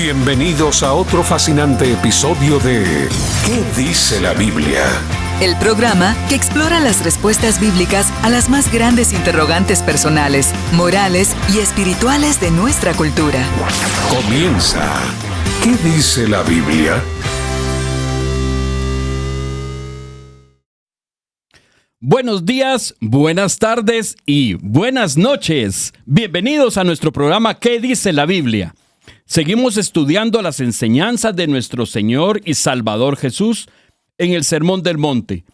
Bienvenidos a otro fascinante episodio de ¿Qué dice la Biblia? El programa que explora las respuestas bíblicas a las más grandes interrogantes personales, morales y espirituales de nuestra cultura. Comienza ¿Qué dice la Biblia? Buenos días, buenas tardes y buenas noches. Bienvenidos a nuestro programa ¿Qué dice la Biblia? Seguimos estudiando las enseñanzas de nuestro Señor y Salvador Jesús en el Sermón del Monte.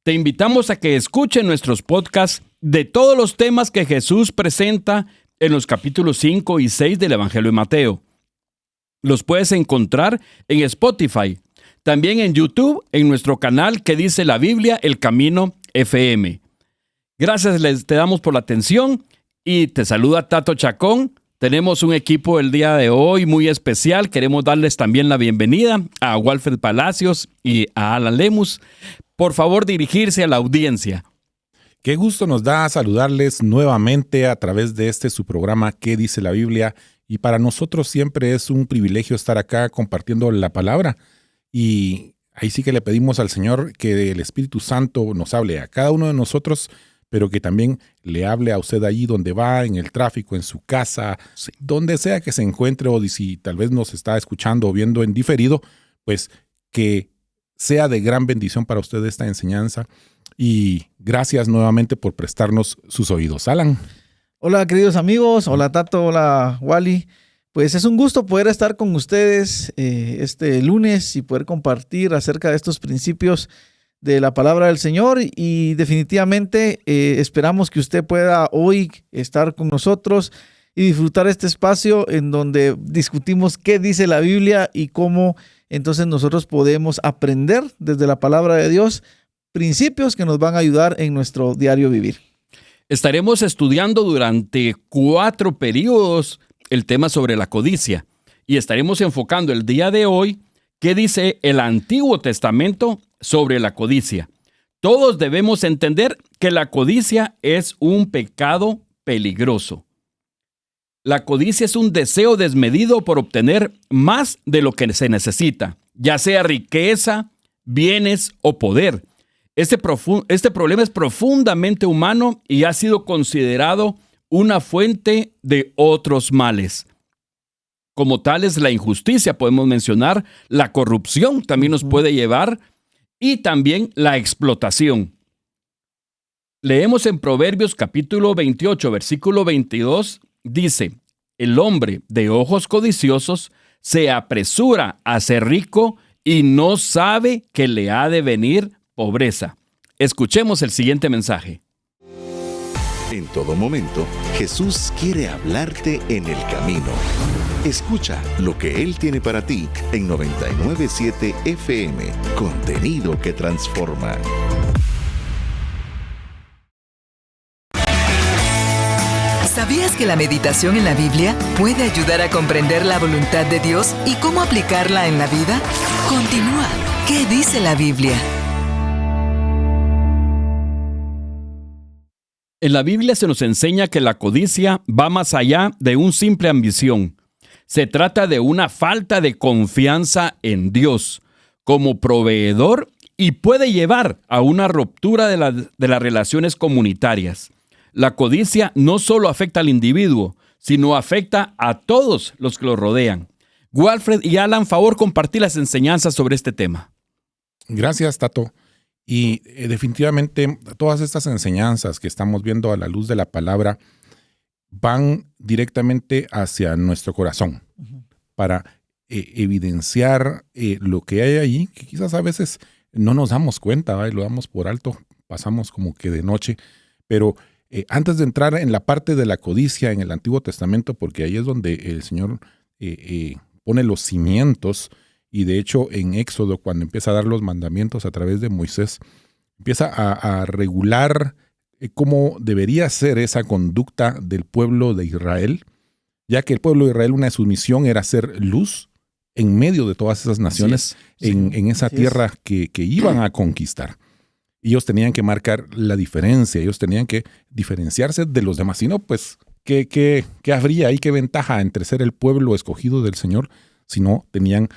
Te invitamos a que escuches nuestros podcasts de todos los temas que Jesús presenta en los capítulos 5 y 6 del Evangelio de Mateo. Los puedes encontrar en Spotify, también en YouTube, en nuestro canal ¿Qué dice la Biblia? El Camino FM. Gracias te damos por la atención y te saluda Tato Chacón. Tenemos un equipo el día de hoy muy especial. Queremos darles también la bienvenida a Walfred Palacios y a Alan Lemus. Por favor, dirigirse a la audiencia. Qué gusto nos da saludarles nuevamente a través de su programa ¿Qué dice la Biblia? Y para nosotros siempre es un privilegio estar acá compartiendo la palabra. Y ahí sí que le pedimos al Señor que el Espíritu Santo nos hable a cada uno de nosotros, pero que también le hable a usted allí donde va, en el tráfico, en su casa, donde sea que se encuentre, o si tal vez nos está escuchando o viendo en diferido, pues que sea de gran bendición para usted esta enseñanza. Y gracias nuevamente por prestarnos sus oídos. Alan. Hola, queridos amigos. Hola, Tato. Hola, Wally. Pues es un gusto poder estar con ustedes este lunes y poder compartir acerca de estos principios de la palabra del Señor, y definitivamente esperamos que usted pueda hoy estar con nosotros y disfrutar este espacio en donde discutimos qué dice la Biblia y cómo entonces nosotros podemos aprender desde la palabra de Dios principios que nos van a ayudar en nuestro diario vivir. Estaremos estudiando durante 4 periodos el tema sobre la codicia y estaremos enfocando el día de hoy qué dice el Antiguo Testamento sobre la codicia. Todos debemos entender que la codicia es un pecado peligroso. La codicia es un deseo desmedido por obtener más de lo que se necesita, ya sea riqueza, bienes o poder. Este problema es profundamente humano y ha sido considerado una fuente de otros males. Como tales, la injusticia, podemos mencionar, la corrupción también nos puede llevar, y también la explotación. Leemos en Proverbios capítulo 28, versículo 22, dice: el hombre de ojos codiciosos se apresura a ser rico y no sabe que le ha de venir pobreza. Escuchemos el siguiente mensaje. En todo momento, Jesús quiere hablarte en el camino. Escucha lo que Él tiene para ti en 99.7 FM, contenido que transforma. ¿Sabías que la meditación en la Biblia puede ayudar a comprender la voluntad de Dios y cómo aplicarla en la vida? Continúa. ¿Qué dice la Biblia? En la Biblia se nos enseña que la codicia va más allá de una simple ambición. Se trata de una falta de confianza en Dios como proveedor y puede llevar a una ruptura de las relaciones comunitarias. La codicia no solo afecta al individuo, sino afecta a todos los que lo rodean. Walfred y Alan, favor compartir las enseñanzas sobre este tema. Gracias, Tato. Y definitivamente todas estas enseñanzas que estamos viendo a la luz de la palabra van directamente hacia nuestro corazón para evidenciar lo que hay ahí, que quizás a veces no nos damos cuenta, ¿va? Y lo damos por alto, pasamos como que de noche. Pero antes de entrar en la parte de la codicia en el Antiguo Testamento, porque ahí es donde el Señor pone los cimientos. Y de hecho, en Éxodo, cuando empieza a dar los mandamientos a través de Moisés, empieza a regular cómo debería ser esa conducta del pueblo de Israel, ya que el pueblo de Israel, una de sus misiones era ser luz en medio de todas esas naciones, en esa tierra que iban a conquistar. Ellos tenían que marcar la diferencia, ellos tenían que diferenciarse de los demás. Si no, pues, ¿qué habría ahí? ¿Qué ventaja entre ser el pueblo escogido del Señor sino tenían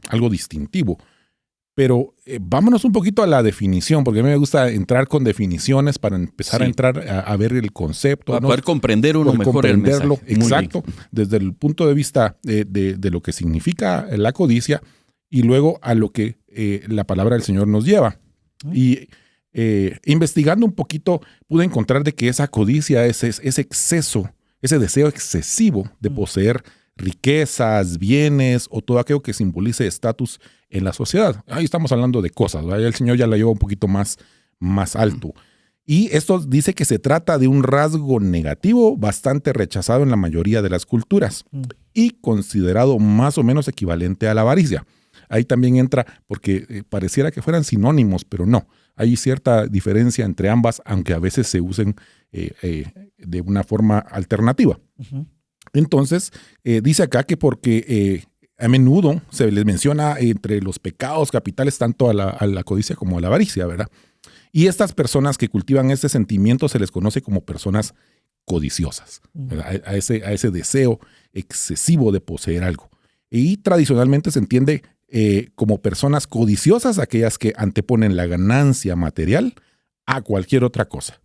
algo distintivo. Pero vámonos un poquito a la definición, porque a mí me gusta entrar con definiciones para empezar a entrar a ver el concepto. Para poder comprender uno mejor el mensaje. Exacto, desde el punto de vista de lo que significa la codicia y luego a lo que la palabra del Señor nos lleva. Y investigando un poquito pude encontrar de que esa codicia es ese exceso, ese deseo excesivo de poseer riquezas, bienes o todo aquello que simbolice estatus en la sociedad. Ahí estamos hablando de cosas, ¿verdad? El Señor ya la lleva un poquito más alto. Y esto dice que se trata de un rasgo negativo bastante rechazado en la mayoría de las culturas y considerado más o menos equivalente a la avaricia. Ahí también entra, porque pareciera que fueran sinónimos, pero no. Hay cierta diferencia entre ambas, aunque a veces se usen de una forma alternativa. Entonces, dice acá que porque a menudo se les menciona entre los pecados capitales tanto a la codicia como a la avaricia, ¿verdad? Y estas personas que cultivan este sentimiento se les conoce como personas codiciosas, ¿verdad? A ese deseo excesivo de poseer algo. Y tradicionalmente se entiende como personas codiciosas aquellas que anteponen la ganancia material a cualquier otra cosa,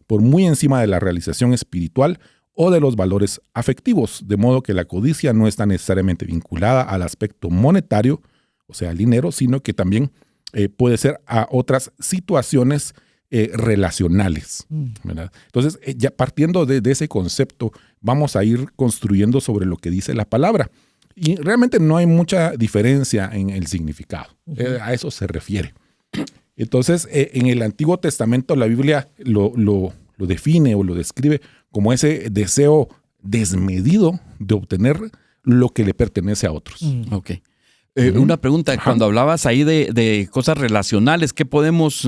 por muy encima de la realización espiritual o de los valores afectivos, de modo que la codicia no está necesariamente vinculada al aspecto monetario, o sea, al dinero, sino que también puede ser a otras situaciones relacionales, ¿verdad? Entonces, ya partiendo de ese concepto, vamos a ir construyendo sobre lo que dice la palabra. Y realmente no hay mucha diferencia en el significado. A eso se refiere. Entonces, en el Antiguo Testamento, la Biblia lo define o lo describe como ese deseo desmedido de obtener lo que le pertenece a otros. Ok. Una pregunta, cuando hablabas ahí de cosas relacionales, ¿qué podemos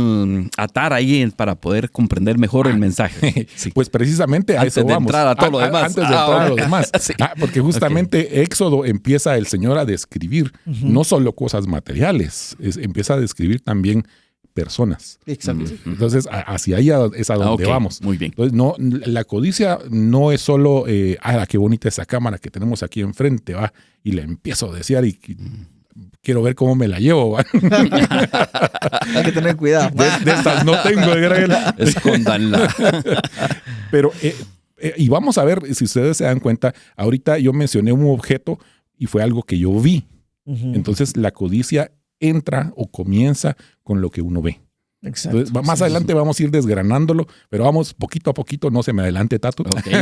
atar ahí para poder comprender mejor el mensaje? Sí. Pues precisamente a antes eso de vamos. Entrar a todo lo demás. Antes de entrar a lo demás. Sí. Porque justamente Éxodo empieza el Señor a describir no solo cosas materiales, empieza a describir también personas. Exacto. Entonces, hacia ahí es a donde vamos. Muy bien. Entonces, no, la codicia no es solo, qué bonita esa cámara que tenemos aquí enfrente, va, y la empiezo a desear y quiero ver cómo me la llevo, va. Hay que tener cuidado. De estas no tengo, Escóndanla. Pero, y vamos a ver, si ustedes se dan cuenta, ahorita yo mencioné un objeto y fue algo que yo vi. Entonces, la codicia entra o comienza con lo que uno ve. Exacto. Entonces, más adelante vamos a ir desgranándolo, pero vamos poquito a poquito, no se me adelante, Tato. Okay.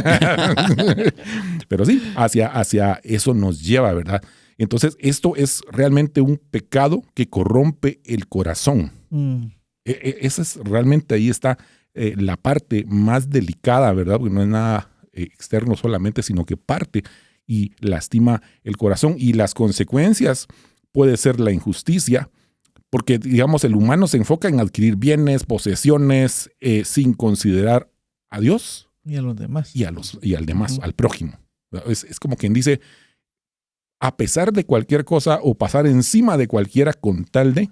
Pero sí, hacia eso nos lleva, ¿verdad? Entonces, esto es realmente un pecado que corrompe el corazón. Esa es realmente, ahí está la parte más delicada, ¿verdad? Porque no es nada externo solamente, sino que parte y lastima el corazón. Y las consecuencias puede ser la injusticia, porque, digamos, el humano se enfoca en adquirir bienes, posesiones, sin considerar a Dios y a los demás. Y al demás, al prójimo. Es como quien dice, a pesar de cualquier cosa o pasar encima de cualquiera con tal de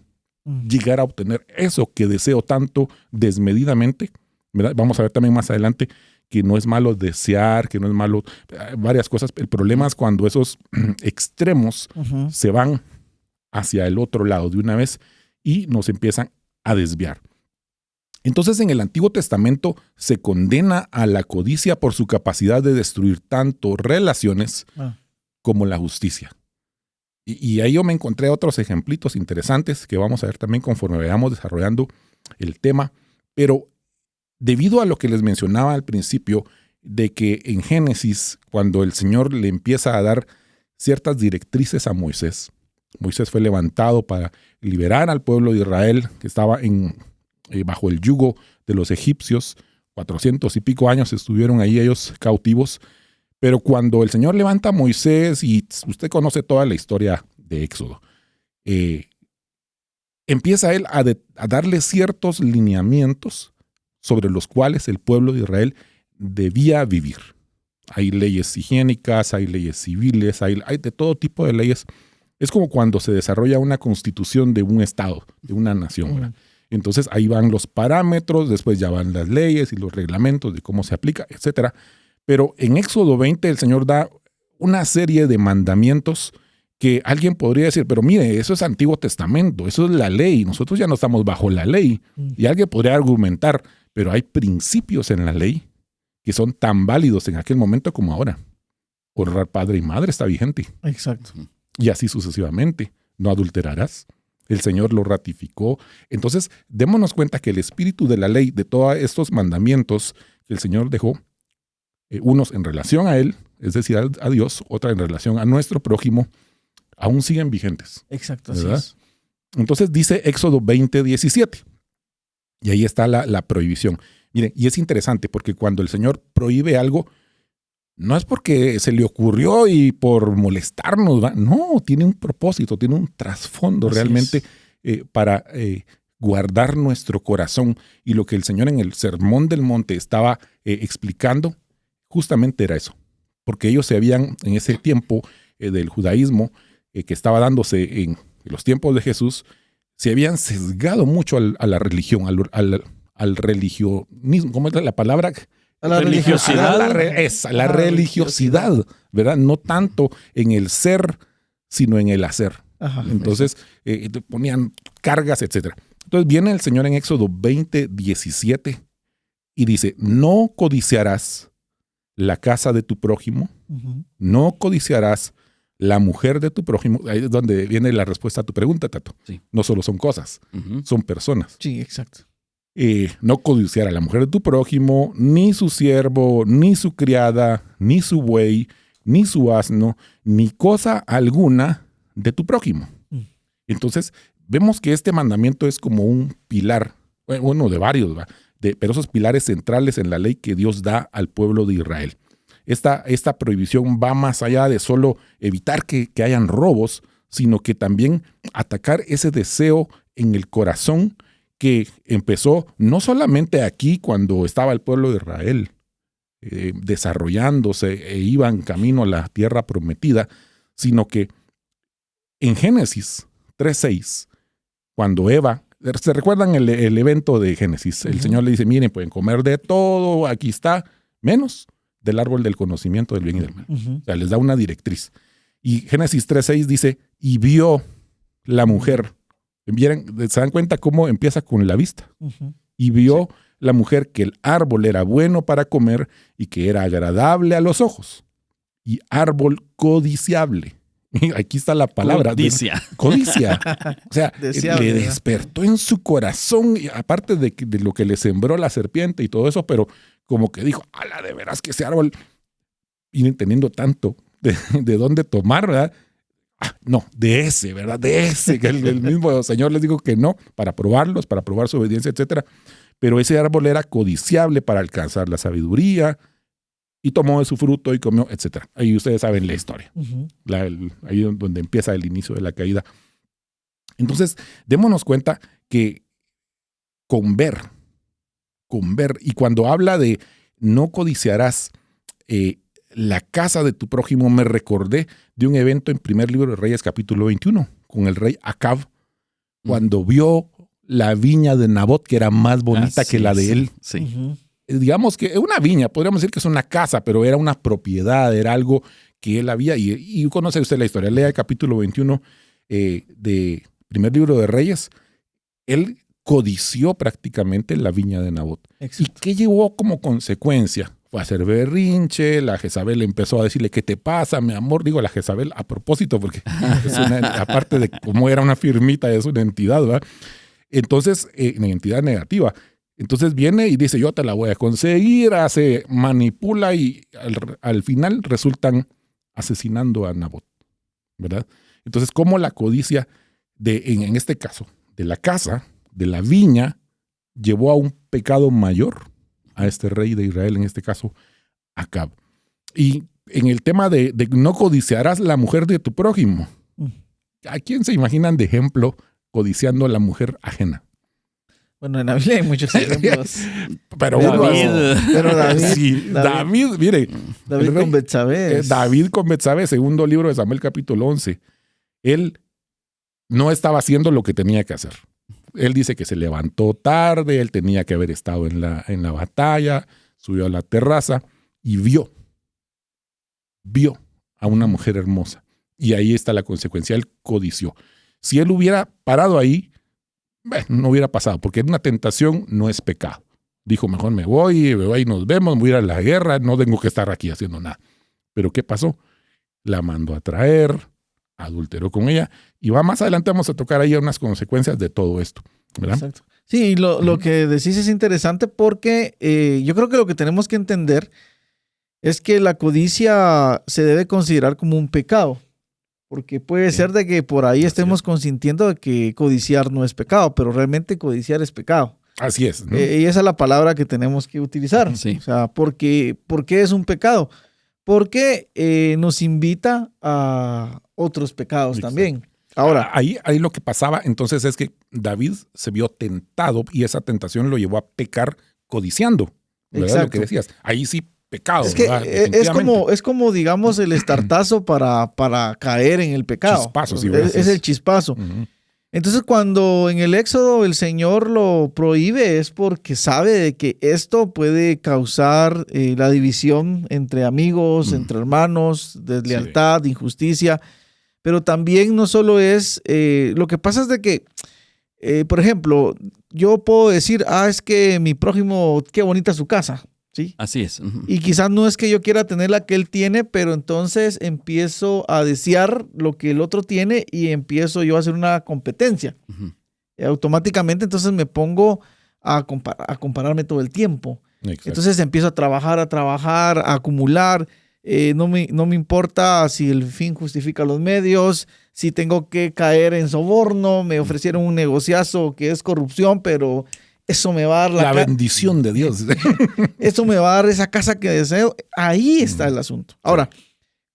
llegar a obtener eso que deseo tanto desmedidamente, ¿verdad? Vamos a ver también más adelante que no es malo desear, que no es malo varias cosas. El problema es cuando esos extremos se van hacia el otro lado de una vez y nos empiezan a desviar. Entonces, en el Antiguo Testamento se condena a la codicia por su capacidad de destruir tanto relaciones como la justicia. Y ahí yo me encontré otros ejemplitos interesantes que vamos a ver también conforme vayamos desarrollando el tema. Pero debido a lo que les mencionaba al principio, de que en Génesis, cuando el Señor le empieza a dar ciertas directrices a Moisés, Moisés fue levantado para liberar al pueblo de Israel que estaba bajo el yugo de los egipcios. 400 y pico años estuvieron ahí ellos cautivos. Pero cuando el Señor levanta a Moisés, y usted conoce toda la historia de Éxodo, empieza él a darle ciertos lineamientos sobre los cuales el pueblo de Israel debía vivir. Hay leyes higiénicas, hay leyes civiles, hay de todo tipo de leyes. Es como cuando se desarrolla una constitución de un estado, de una nación, ¿verdad? Entonces ahí van los parámetros, después ya van las leyes y los reglamentos de cómo se aplica, etc. Pero en Éxodo 20 el Señor da una serie de mandamientos que alguien podría decir, pero mire, eso es Antiguo Testamento, eso es la ley, nosotros ya no estamos bajo la ley. Y alguien podría argumentar, pero hay principios en la ley que son tan válidos en aquel momento como ahora. Honrar padre y madre está vigente. Exacto. Y así sucesivamente. No adulterarás. El Señor lo ratificó. Entonces, démonos cuenta que el espíritu de la ley, de todos estos mandamientos que el Señor dejó, unos en relación a Él, es decir, a Dios, otra en relación a nuestro prójimo, aún siguen vigentes. Exacto, así ¿verdad? es. Entonces dice Éxodo 20:17. Y ahí está la prohibición. Miren, y es interesante porque cuando el Señor prohíbe algo, no es porque se le ocurrió y por molestarnos, ¿va? No, tiene un propósito, tiene un trasfondo Así realmente para guardar nuestro corazón. Y lo que el Señor en el Sermón del Monte estaba explicando, justamente era eso. Porque ellos se habían, en ese tiempo del judaísmo, que estaba dándose en los tiempos de Jesús, se habían sesgado mucho a la religión, al religionismo. ¿Cómo es la palabra? A la Religiosidad. La religiosidad, ¿verdad? No tanto en el ser, sino en el hacer. Ajá, Entonces, te ponían cargas, etc. Entonces viene el Señor en Éxodo 20:17 y dice, no codiciarás la casa de tu prójimo, Ujú. no codiciarás la mujer de tu prójimo. Ahí es donde viene la respuesta a tu pregunta, Tato. Sí. No solo son cosas, son personas. Sí, exacto. No codiciar a la mujer de tu prójimo, ni su siervo, ni su criada, ni su buey, ni su asno, ni cosa alguna de tu prójimo. Entonces, vemos que este mandamiento es como un pilar, uno de varios, ¿va? Pero esos pilares centrales en la ley que Dios da al pueblo de Israel. Esta prohibición va más allá de solo evitar que hayan robos, sino que también atacar ese deseo en el corazón que empezó no solamente aquí cuando estaba el pueblo de Israel desarrollándose e iban camino a la tierra prometida, sino que en Génesis 3:6, cuando Eva, ¿se recuerdan el evento de Génesis? El Señor le dice, miren, pueden comer de todo, aquí está, menos del árbol del conocimiento del bien y del mal. Ujú. O sea, les da una directriz. Y Génesis 3:6 dice, y vio la mujer. ¿Se dan cuenta cómo empieza con la vista? Ujú. Y vio la mujer que el árbol era bueno para comer y que era agradable a los ojos. Y árbol codiciable. Aquí está la palabra. Codicia. Codicia. O sea, Deseable, le ¿verdad? despertó en su corazón, y aparte de lo que le sembró la serpiente y todo eso, pero como que dijo, ala, de veras que ese árbol viene teniendo tanto de dónde tomar, ¿verdad? No, de ese, ¿verdad? De ese, que el mismo Señor les dijo que no, para probarlos, para probar su obediencia, etcétera. Pero ese árbol era codiciable para alcanzar la sabiduría, y tomó de su fruto y comió, etcétera. Ahí ustedes saben la historia. Ujú. Ahí es donde empieza el inicio de la caída. Entonces, démonos cuenta que con ver, y cuando habla de no codiciarás la casa de tu prójimo, me recordé de un evento en Primer Libro de Reyes, capítulo 21, con el rey Acab, cuando vio la viña de Nabot, que era más bonita que la de él. Sí. Ujú. Digamos que una viña, podríamos decir que es una casa, pero era una propiedad, era algo que él había, y conoce usted la historia, lea el capítulo 21 de Primer Libro de Reyes. Él codició prácticamente la viña de Nabot. ¿Y Exacto. qué llevó como consecuencia? Fue a hacer berrinche, la Jezabel empezó a decirle, ¿qué te pasa, mi amor? Digo, la Jezabel a propósito, porque es aparte de cómo era una firmita, es una entidad, ¿verdad? Entonces, una entidad negativa. Entonces viene y dice, yo te la voy a conseguir, manipula y al final resultan asesinando a Nabot, ¿verdad? Entonces, ¿cómo la codicia en este caso, de la casa, de la viña, llevó a un pecado mayor a este rey de Israel, en este caso, Acab? Y en el tema de no codiciarás la mujer de tu prójimo, ¿a quién se imaginan de ejemplo codiciando a la mujer ajena? Bueno, en la Biblia hay muchos ejemplos. Pero David, sí, David, mire. David con Betsabé. David con Betsabé, segundo libro de Samuel, capítulo 11. Él no estaba haciendo lo que tenía que hacer. Él dice que se levantó tarde, él tenía que haber estado en la batalla, subió a la terraza y vio a una mujer hermosa. Y ahí está la consecuencia, él codició. Si él hubiera parado ahí, no hubiera pasado, porque una tentación no es pecado. Dijo, mejor me voy, ahí nos vemos, voy a ir a la guerra, no tengo que estar aquí haciendo nada. Pero ¿qué pasó? La mandó a traer, adulteró con ella, y más adelante vamos a tocar ahí unas consecuencias de todo esto, ¿verdad? Exacto. Sí, lo que decís es interesante porque yo creo que lo que tenemos que entender es que la codicia se debe considerar como un pecado. Porque puede ser de que por ahí estemos consintiendo de que codiciar no es pecado, pero realmente codiciar es pecado. Así es, ¿no? Y esa es la palabra que tenemos que utilizar. Sí. O sea, ¿por qué es un pecado? Porque nos invita a otros pecados también. Ahora, ahí lo que pasaba entonces es que David se vio tentado y esa tentación lo llevó a pecar codiciando. ¿Verdad? Exacto. Lo que decías. Ahí sí pecado. es que ¿verdad? es como, digamos, el estartazo para caer en el pecado. Chispazo, sí, es el chispazo. Uh-huh. Entonces, cuando en el Éxodo el Señor lo prohíbe, es porque sabe de que esto puede causar la división entre amigos, entre hermanos, deslealtad, injusticia. Pero también no solo es, lo que pasa es de que, por ejemplo, yo puedo decir, es que mi prójimo, qué bonita su casa, ¿sí? Así es. Uh-huh. Y quizás no es que yo quiera tener la que él tiene, pero entonces empiezo a desear lo que el otro tiene y empiezo yo a hacer una competencia. Uh-huh. Automáticamente entonces me pongo a compararme todo el tiempo. Exacto. Entonces empiezo a trabajar, a acumular. No me importa si el fin justifica los medios, si tengo que caer en soborno, me ofrecieron un negociazo que es corrupción, pero eso me va a dar la bendición de Dios. Eso me va a dar esa casa que deseo. Ahí está el asunto. Ahora,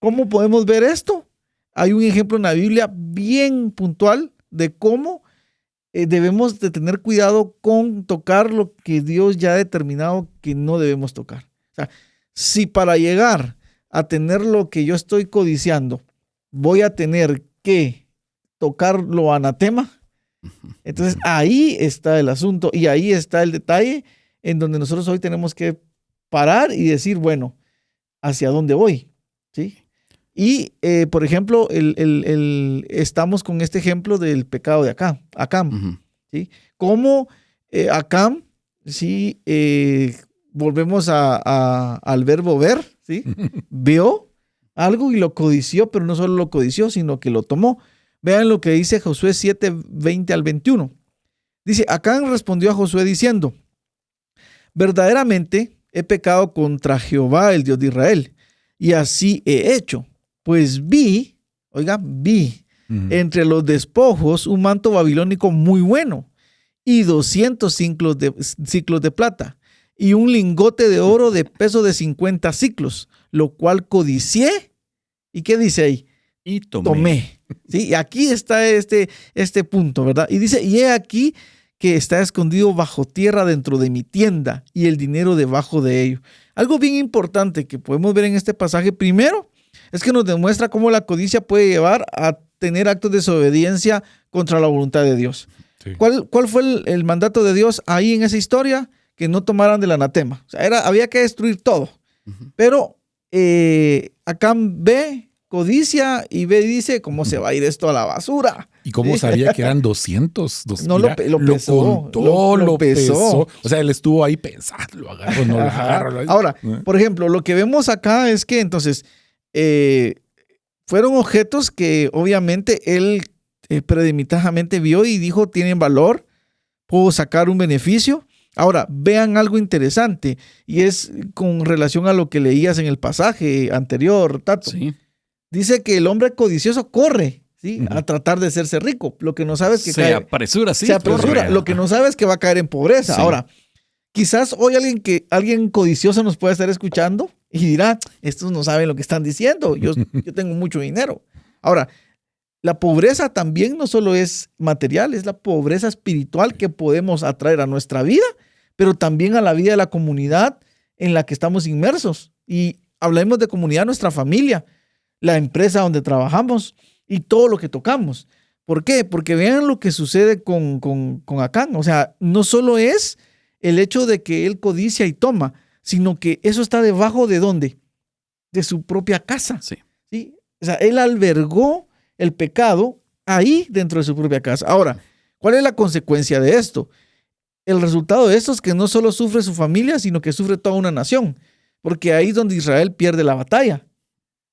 ¿cómo podemos ver esto? Hay un ejemplo en la Biblia bien puntual de cómo debemos de tener cuidado con tocar lo que Dios ya ha determinado que no debemos tocar. O sea, si para llegar a tener lo que yo estoy codiciando, voy a tener que tocar lo anatema, entonces ahí está el asunto y ahí está el detalle en donde nosotros hoy tenemos que parar y decir, bueno, ¿hacia dónde voy? ¿Sí? Y, por ejemplo, estamos con este ejemplo del pecado de Acam. Uh-huh. ¿Sí? Cómo Acam, ¿sí? Volvemos al verbo ver, ¿sí? Vio algo y lo codició, pero no solo lo codició, sino que lo tomó. Vean lo que dice Josué 7, 20 al 21. Dice, Acán respondió a Josué diciendo, verdaderamente he pecado contra Jehová, el Dios de Israel, y así he hecho. Pues vi entre los despojos un manto babilónico muy bueno y 200 ciclos de plata y un lingote de oro de peso de 50 ciclos, lo cual codicié. ¿Y qué dice ahí? Y tomé. ¿Sí? Y aquí está este punto, ¿verdad? Y dice, y he aquí que está escondido bajo tierra dentro de mi tienda y el dinero debajo de ello. Algo bien importante que podemos ver en este pasaje, primero, es que nos demuestra cómo la codicia puede llevar a tener actos de desobediencia contra la voluntad de Dios. Sí. ¿Cuál fue el mandato de Dios ahí en esa historia? Que no tomaran del anatema. O sea, había que destruir todo. Uh-huh. Pero Acán ve, codicia y ve y dice, ¿cómo se va a ir esto a la basura? ¿Y cómo sabía que eran 200? No, lo pesó. Lo pesó. O sea, él estuvo ahí pensando, lo agarro, no lo agarro. Ahora, por ejemplo, lo que vemos acá es que entonces fueron objetos que obviamente él premeditadamente vio y dijo, tienen valor, puedo sacar un beneficio. Ahora, vean algo interesante y es con relación a lo que leías en el pasaje anterior, Tato. Sí. Dice que el hombre codicioso corre, ¿sí? A tratar de hacerse rico. Lo que no sabe es que se apresura, sí. Se apresura. Lo que no sabe es que va a caer en pobreza. Sí. Ahora, quizás hoy alguien codicioso nos puede estar escuchando y dirá, estos no saben lo que están diciendo. Yo tengo mucho dinero. Ahora, la pobreza también no solo es material, es la pobreza espiritual que podemos atraer a nuestra vida, pero también a la vida de la comunidad en la que estamos inmersos. Y hablemos de comunidad, nuestra familia, la empresa donde trabajamos y todo lo que tocamos. ¿Por qué? Porque vean lo que sucede con Acán. O sea, no solo es el hecho de que él codicia y toma, sino que eso está debajo de ¿dónde? De su propia casa. Sí. O ¿sí? O sea, él albergó el pecado ahí dentro de su propia casa. Ahora, ¿cuál es la consecuencia de esto? El resultado de esto es que no solo sufre su familia, sino que sufre toda una nación, porque ahí es donde Israel pierde la batalla,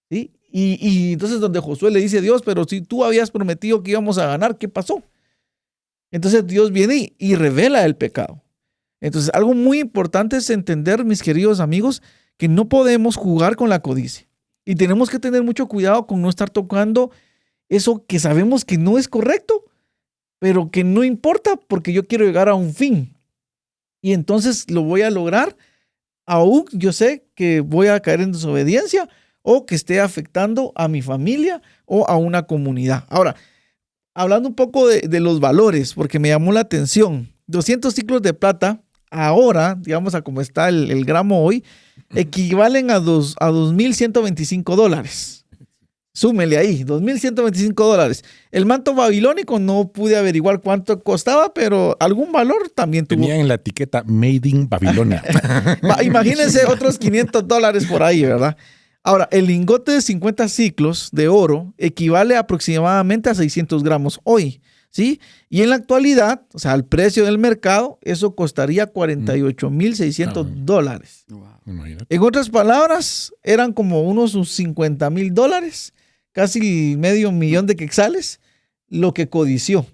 ¿sí? Y entonces donde Josué le dice a Dios, pero si tú habías prometido que íbamos a ganar, ¿qué pasó? Entonces Dios viene y revela el pecado. Entonces algo muy importante es entender, mis queridos amigos, que no podemos jugar con la codicia. Y tenemos que tener mucho cuidado con no estar tocando eso que sabemos que no es correcto, pero que no importa porque yo quiero llegar a un fin. Y entonces lo voy a lograr, aún yo sé que voy a caer en desobediencia o que esté afectando a mi familia o a una comunidad. Ahora, hablando un poco de los valores, porque me llamó la atención, 200 ciclos de plata, ahora, digamos a como está el gramo hoy, equivalen a $2,125. Súmele ahí, $2,125. El manto babilónico no pude averiguar cuánto costaba, pero algún valor también tuvo. Tenía en la etiqueta Made in Babilonia. Imagínense otros $500 por ahí, ¿verdad? Ahora, el lingote de 50 ciclos de oro equivale aproximadamente a 600 gramos hoy, ¿sí? Y en la actualidad, o sea, al precio del mercado, eso costaría $48,600. Wow. Imagínate. En otras palabras, eran como unos $50,000, casi $500,000 de quetzales, lo que codició. O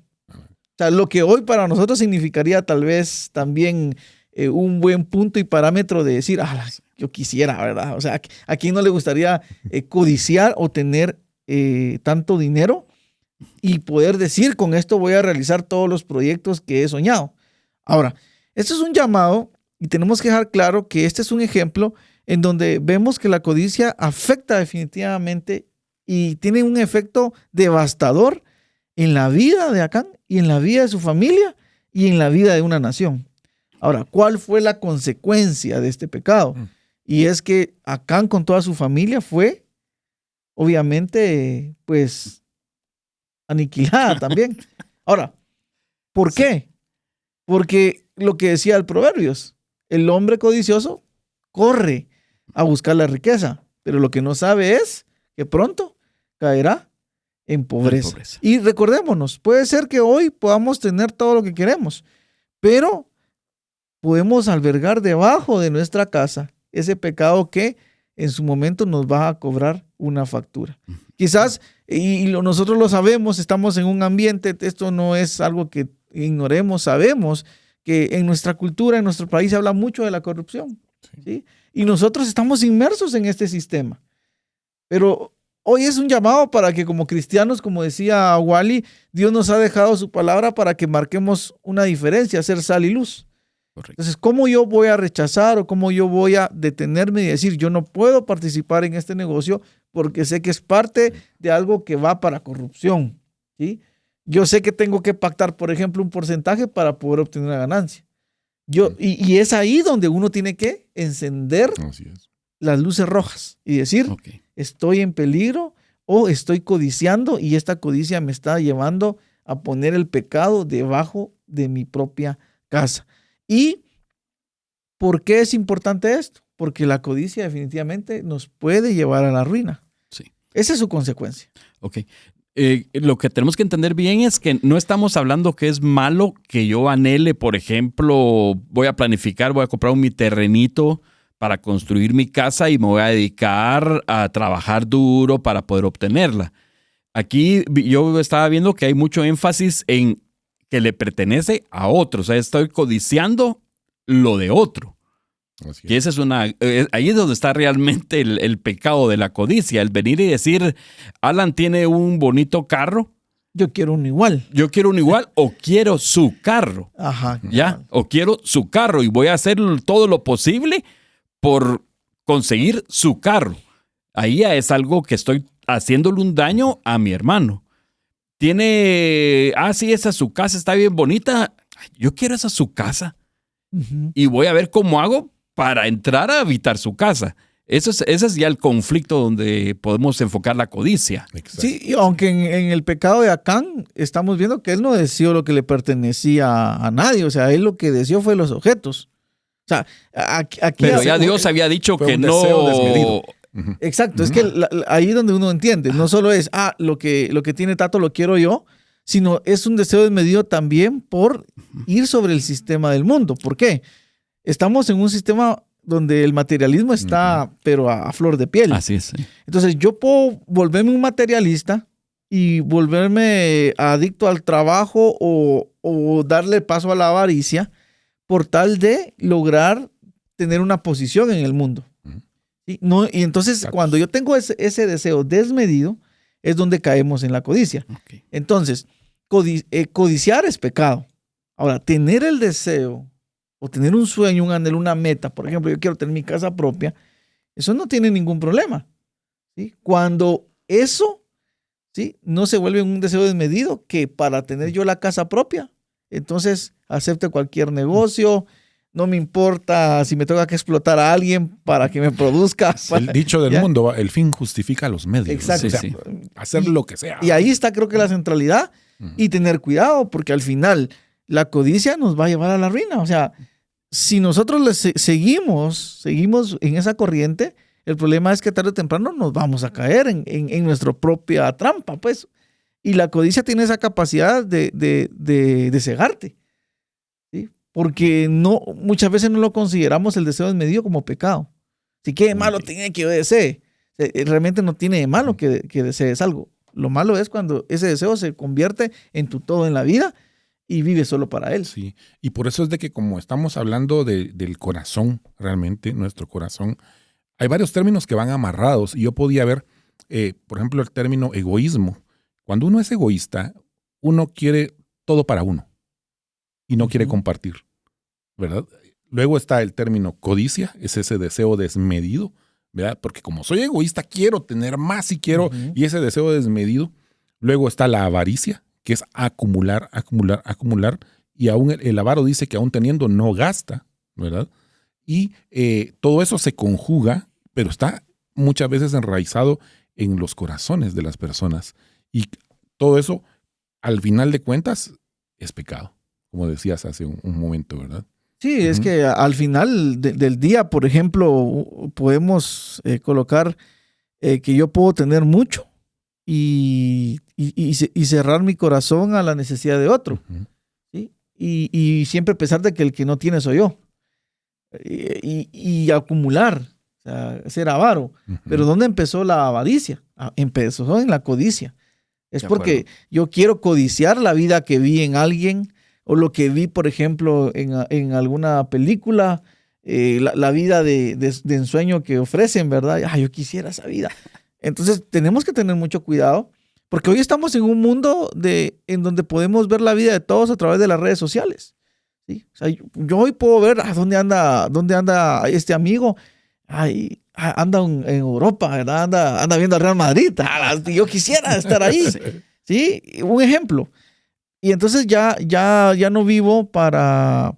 sea, lo que hoy para nosotros significaría tal vez también un buen punto y parámetro de decir, yo quisiera, ¿verdad? O sea, ¿a quién no le gustaría codiciar o tener tanto dinero y poder decir, con esto voy a realizar todos los proyectos que he soñado? Ahora, esto es un llamado y tenemos que dejar claro que este es un ejemplo en donde vemos que la codicia afecta definitivamente y tiene un efecto devastador en la vida de Acán y en la vida de su familia y en la vida de una nación. Ahora, ¿cuál fue la consecuencia de este pecado? Y es que Acán con toda su familia fue, obviamente, pues, aniquilada también. Ahora, ¿por qué? Porque lo que decía el Proverbios, el hombre codicioso corre a buscar la riqueza, pero lo que no sabe es que pronto caerá en pobreza. Y recordémonos, puede ser que hoy podamos tener todo lo que queremos, pero podemos albergar debajo de nuestra casa ese pecado que en su momento nos va a cobrar una factura. Quizás, nosotros lo sabemos, estamos en un ambiente, esto no es algo que ignoremos, sabemos que en nuestra cultura, en nuestro país se habla mucho de la corrupción, ¿sí? Y nosotros estamos inmersos en este sistema. Pero hoy es un llamado para que como cristianos, como decía Wally, Dios nos ha dejado su palabra para que marquemos una diferencia, ser sal y luz. Correcto. Entonces, ¿cómo yo voy a rechazar o cómo yo voy a detenerme y decir, yo no puedo participar en este negocio porque sé que es parte de algo que va para corrupción, ¿sí? Yo sé que tengo que pactar, por ejemplo, un porcentaje para poder obtener una ganancia. Y es ahí donde uno tiene que encender las luces rojas y decir, estoy en peligro o estoy codiciando y esta codicia me está llevando a poner el pecado debajo de mi propia casa. ¿Y por qué es importante esto? Porque la codicia definitivamente nos puede llevar a la ruina. Sí. Esa es su consecuencia. Ok. Lo que tenemos que entender bien es que no estamos hablando que es malo que yo anhele, por ejemplo, voy a planificar, voy a comprar mi terrenito para construir mi casa y me voy a dedicar a trabajar duro para poder obtenerla. Aquí yo estaba viendo que hay mucho énfasis en que le pertenece a otro. O sea, estoy codiciando lo de otro. Y esa es ahí es donde está realmente el pecado de la codicia. El venir y decir, Alan tiene un bonito carro. Yo quiero uno igual. Yo quiero uno igual o quiero su carro. Ajá. ¿Ya? O quiero su carro y voy a hacer todo lo posible por conseguir su carro. Ahí ya es algo que estoy haciéndole un daño a mi hermano. Sí, esa su casa está bien bonita. Yo quiero esa su casa. Uh-huh. Y voy a ver cómo hago para entrar a habitar su casa. Ese es ya el conflicto donde podemos enfocar la codicia. Exacto. Sí, y aunque en el pecado de Acán estamos viendo que él no deseó lo que le pertenecía a nadie. O sea, él lo que deseó fue los objetos. O sea, aquí pero ya Dios había dicho que no Exacto, es que ahí es donde uno entiende. No solo es, lo que tiene Tato lo quiero yo, sino es un deseo desmedido también por ir sobre el sistema del mundo. ¿Por qué? Estamos en un sistema donde el materialismo está, pero a flor de piel. Así es. Sí. Entonces yo puedo volverme un materialista y volverme adicto al trabajo o darle paso a la avaricia por tal de lograr tener una posición en el mundo. ¿Sí? No, y entonces cuando yo tengo ese deseo desmedido, es donde caemos en la codicia. Okay. Entonces, codiciar es pecado. Ahora, tener el deseo o tener un sueño, un anhelo, una meta, por ejemplo, yo quiero tener mi casa propia, eso no tiene ningún problema. ¿Sí? Cuando eso, ¿sí?, no se vuelve un deseo desmedido, que para tener yo la casa propia, entonces acepte cualquier negocio, no me importa si me toca que explotar a alguien para que me produzca. El dicho del mundo, el fin justifica los medios. Exacto. O sea, hacer lo que sea. Y ahí está, creo que, la centralidad y tener cuidado, porque al final la codicia nos va a llevar a la ruina. O sea, si nosotros seguimos en esa corriente, el problema es que tarde o temprano nos vamos a caer en nuestra propia trampa, pues. Y la codicia tiene esa capacidad de cegarte. Porque muchas veces no lo consideramos el deseo desmedido como pecado. Si qué de malo tiene que yo desee. Realmente no tiene de malo que desees algo. Lo malo es cuando ese deseo se convierte en tu todo en la vida y vives solo para él. Sí, y por eso es de que como estamos hablando del corazón, realmente, nuestro corazón, hay varios términos que van amarrados. Y yo podía ver, por ejemplo, el término egoísmo. Cuando uno es egoísta, uno quiere todo para uno. Y no quiere compartir, ¿verdad? Luego está el término codicia, es ese deseo desmedido, ¿verdad? Porque como soy egoísta, quiero tener más y quiero, y ese deseo desmedido. Luego está la avaricia, que es acumular, y aún el avaro dice que aún teniendo no gasta, ¿verdad? Y todo eso se conjuga, pero está muchas veces enraizado en los corazones de las personas. Y todo eso, al final de cuentas, es pecado. Como decías hace un momento, ¿verdad? Sí, es que al final del día, por ejemplo, podemos colocar que yo puedo tener mucho y cerrar mi corazón a la necesidad de otro. ¿Sí? Y siempre pensar de que el que no tiene soy yo. Y acumular, o sea, ser avaro. Pero ¿dónde empezó la avaricia? Empezó en la codicia. Es porque yo quiero codiciar la vida que vi en alguien, o lo que vi, por ejemplo, en alguna película, la vida de ensueño que ofrecen, ¿verdad? Yo quisiera esa vida. Entonces, tenemos que tener mucho cuidado, porque hoy estamos en un mundo en donde podemos ver la vida de todos a través de las redes sociales. ¿Sí? O sea, yo hoy puedo ver dónde anda este amigo. Anda en Europa, ¿verdad? Anda viendo al Real Madrid. Yo quisiera estar ahí. ¿Sí? Un ejemplo. Y entonces ya no vivo para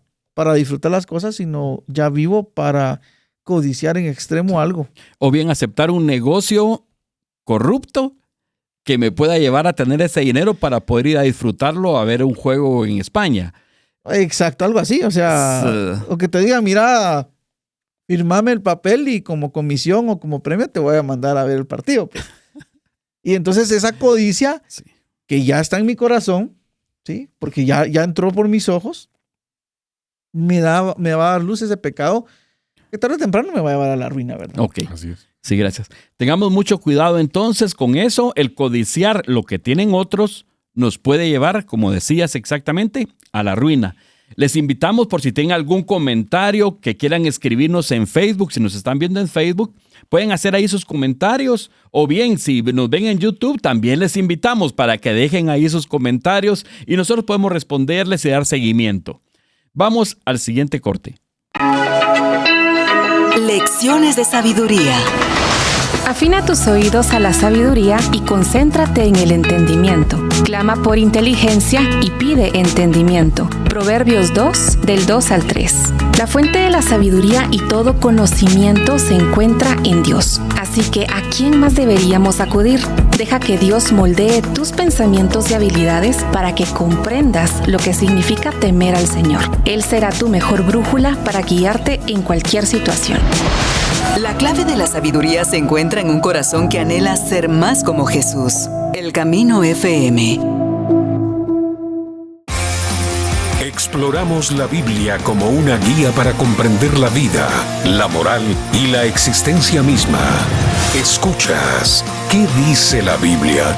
disfrutar las cosas, sino ya vivo para codiciar en extremo algo. O bien aceptar un negocio corrupto que me pueda llevar a tener ese dinero para poder ir a disfrutarlo, a ver un juego en España. Exacto, algo así. O sea, o que te digan, mira, firmame el papel y como comisión o como premio te voy a mandar a ver el partido. Pues. Y entonces esa codicia que ya está en mi corazón, ¿sí? Porque ya entró por mis ojos, me va a dar luz ese pecado que tarde o temprano me va a llevar a la ruina, ¿verdad? Ok, así es. Sí, gracias. Tengamos mucho cuidado entonces con eso. El codiciar lo que tienen otros nos puede llevar, como decías exactamente, a la ruina. Les invitamos, por si tienen algún comentario que quieran escribirnos en Facebook, si nos están viendo en Facebook, pueden hacer ahí sus comentarios, o bien si nos ven en YouTube, también les invitamos para que dejen ahí sus comentarios y nosotros podemos responderles y dar seguimiento. Vamos al siguiente corte. Lecciones de sabiduría. Afina tus oídos a la sabiduría y concéntrate en el entendimiento. Clama por inteligencia y pide entendimiento. Proverbios 2, del 2 al 3. La fuente de la sabiduría y todo conocimiento se encuentra en Dios. Así Así que, ¿a quién más deberíamos acudir? Deja que Dios moldee tus pensamientos y habilidades para que comprendas lo que significa temer al Señor. Él será tu mejor brújula para guiarte en cualquier situación. La clave de la sabiduría se encuentra en un corazón que anhela ser más como Jesús. El Camino FM. Exploramos la Biblia como una guía para comprender la vida, la moral y la existencia misma. Escuchas, ¿qué dice la Biblia?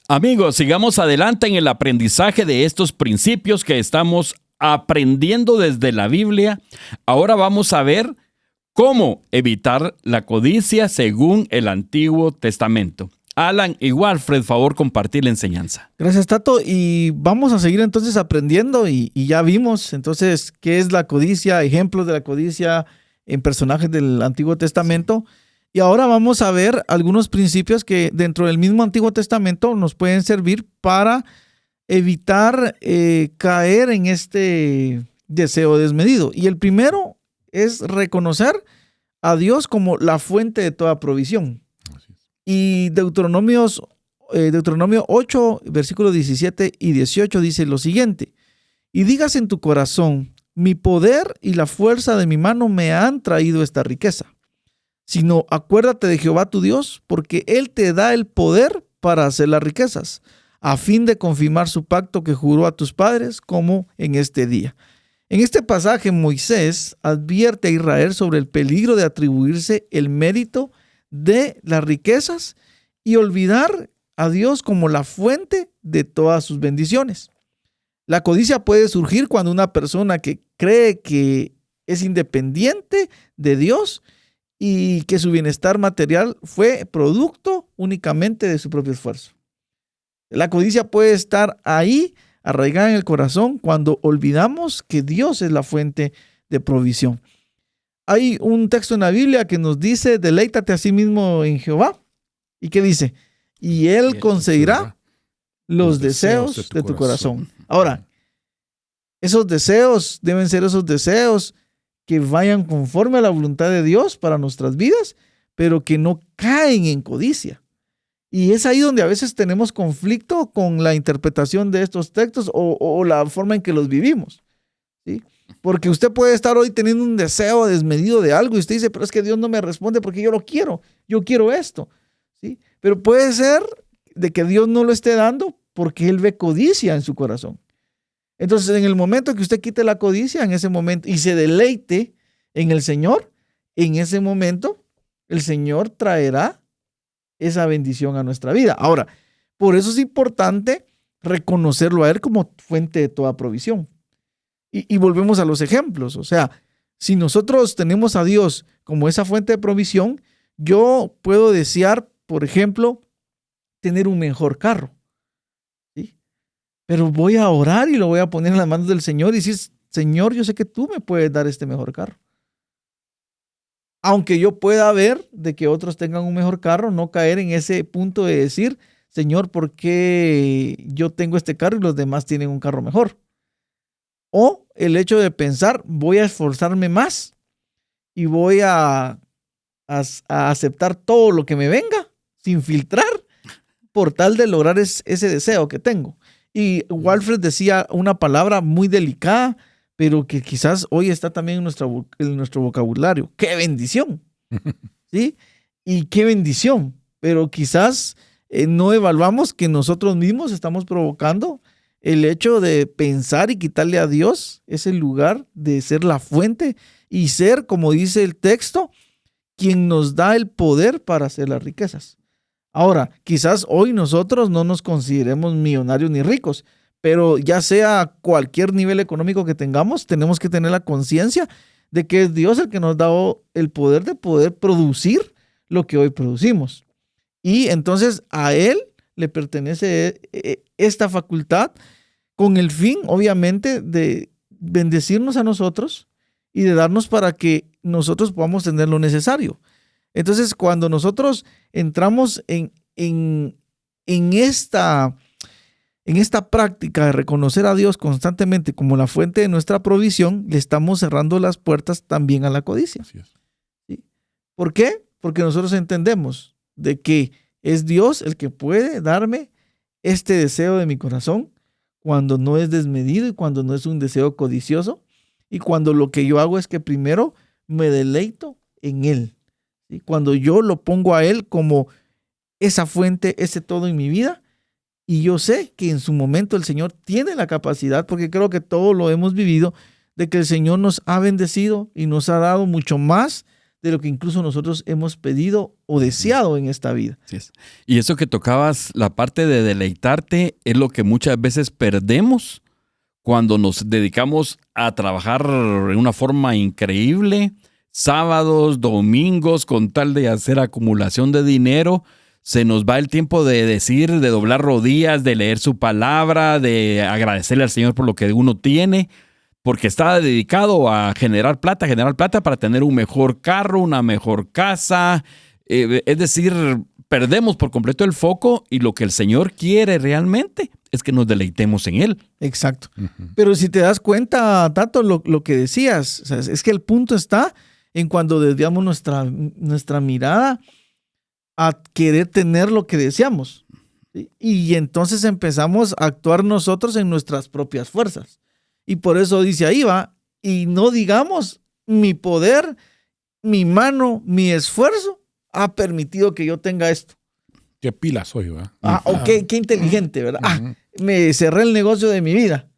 Amigos, sigamos adelante en el aprendizaje de estos principios que estamos aprendiendo desde la Biblia. Ahora vamos a ver cómo evitar la codicia según el Antiguo Testamento. Alan y Walfred, favor compartir la enseñanza. Gracias, Tato. Y vamos a seguir entonces aprendiendo y ya vimos entonces qué es la codicia, ejemplos de la codicia en personajes del Antiguo Testamento. Y ahora vamos a ver algunos principios que dentro del mismo Antiguo Testamento nos pueden servir para evitar caer en este deseo desmedido. Y el primero es reconocer a Dios como la fuente de toda provisión. Y Deuteronomio 8, versículos 17 y 18 dice lo siguiente: y digas en tu corazón, mi poder y la fuerza de mi mano me han traído esta riqueza. Sino acuérdate de Jehová tu Dios, porque Él te da el poder para hacer las riquezas, a fin de confirmar su pacto que juró a tus padres, como en este día. En este pasaje, Moisés advierte a Israel sobre el peligro de atribuirse el mérito de las riquezas y olvidar a Dios como la fuente de todas sus bendiciones. La codicia puede surgir cuando una persona que cree que es independiente de Dios y que su bienestar material fue producto únicamente de su propio esfuerzo. La codicia puede estar ahí, arraigada en el corazón, cuando olvidamos que Dios es la fuente de provisión. Hay un texto en la Biblia que nos dice, deleítate a sí mismo en Jehová. ¿Y qué dice? Y Él concederá los deseos de tu corazón. Ahora, esos deseos deben ser esos deseos que vayan conforme a la voluntad de Dios para nuestras vidas, pero que no caen en codicia. Y es ahí donde a veces tenemos conflicto con la interpretación de estos textos o la forma en que los vivimos, ¿sí? Porque usted puede estar hoy teniendo un deseo desmedido de algo y usted dice, pero es que Dios no me responde porque yo lo quiero, yo quiero esto, ¿sí? Pero puede ser de que Dios no lo esté dando porque Él ve codicia en su corazón. Entonces, en el momento que usted quite la codicia, en ese momento, y se deleite en el Señor, en ese momento, el Señor traerá esa bendición a nuestra vida. Ahora, por eso es importante reconocerlo a Él como fuente de toda provisión. Y volvemos a los ejemplos. O sea, si nosotros tenemos a Dios como esa fuente de provisión, yo puedo desear, por ejemplo, tener un mejor carro, ¿sí? Pero voy a orar y lo voy a poner en las manos del Señor y decir, Señor, yo sé que tú me puedes dar este mejor carro. Aunque yo pueda ver de que otros tengan un mejor carro, no caer en ese punto de decir, Señor, ¿por qué yo tengo este carro y los demás tienen un carro mejor? O el hecho de pensar, voy a esforzarme más y voy a aceptar todo lo que me venga sin filtrar por tal de lograr ese deseo que tengo. Y Walfred decía una palabra muy delicada, pero que quizás hoy está también en nuestro vocabulario. ¡Qué bendición! ¿Sí? Y qué bendición. Pero quizás no evaluamos que nosotros mismos estamos provocando el hecho de pensar y quitarle a Dios ese lugar de ser la fuente y ser, como dice el texto, quien nos da el poder para hacer las riquezas. Ahora, quizás hoy nosotros no nos consideremos millonarios ni ricos, pero ya sea cualquier nivel económico que tengamos, tenemos que tener la conciencia de que es Dios el que nos da el poder de poder producir lo que hoy producimos. Y entonces a Él le pertenece esta facultad con el fin, obviamente, de bendecirnos a nosotros y de darnos para que nosotros podamos tener lo necesario. Entonces, cuando nosotros entramos en en esta práctica de reconocer a Dios constantemente como la fuente de nuestra provisión, le estamos cerrando las puertas también a la codicia. Así es. ¿Sí? ¿Por qué? Porque nosotros entendemos de que es Dios el que puede darme este deseo de mi corazón cuando no es desmedido y cuando no es un deseo codicioso y cuando lo que yo hago es que primero me deleito en Él. ¿Sí? Cuando yo lo pongo a Él como esa fuente, ese todo en mi vida, y yo sé que en su momento el Señor tiene la capacidad, porque creo que todos lo hemos vivido, de que el Señor nos ha bendecido y nos ha dado mucho más de lo que incluso nosotros hemos pedido o deseado en esta vida. Así es. Y eso que tocabas, la parte de deleitarte, es lo que muchas veces perdemos cuando nos dedicamos a trabajar de una forma increíble, sábados, domingos, con tal de hacer acumulación de dinero. Se nos va el tiempo de decir, de doblar rodillas, de leer su palabra, de agradecerle al Señor por lo que uno tiene, porque está dedicado a generar plata para tener un mejor carro, una mejor casa. Es decir, perdemos por completo el foco y lo que el Señor quiere realmente es que nos deleitemos en Él. Exacto. Pero si te das cuenta, Tato, lo que decías, o sea, es que el punto está en cuando desviamos nuestra mirada a querer tener lo que deseamos. ¿Sí? Y entonces empezamos a actuar nosotros en nuestras propias fuerzas. Y por eso dice ahí va, y no digamos mi poder, mi mano, mi esfuerzo ha permitido que yo tenga esto. Qué pila soy, ¿verdad? Qué inteligente, ¿verdad? Me cerré el negocio de mi vida,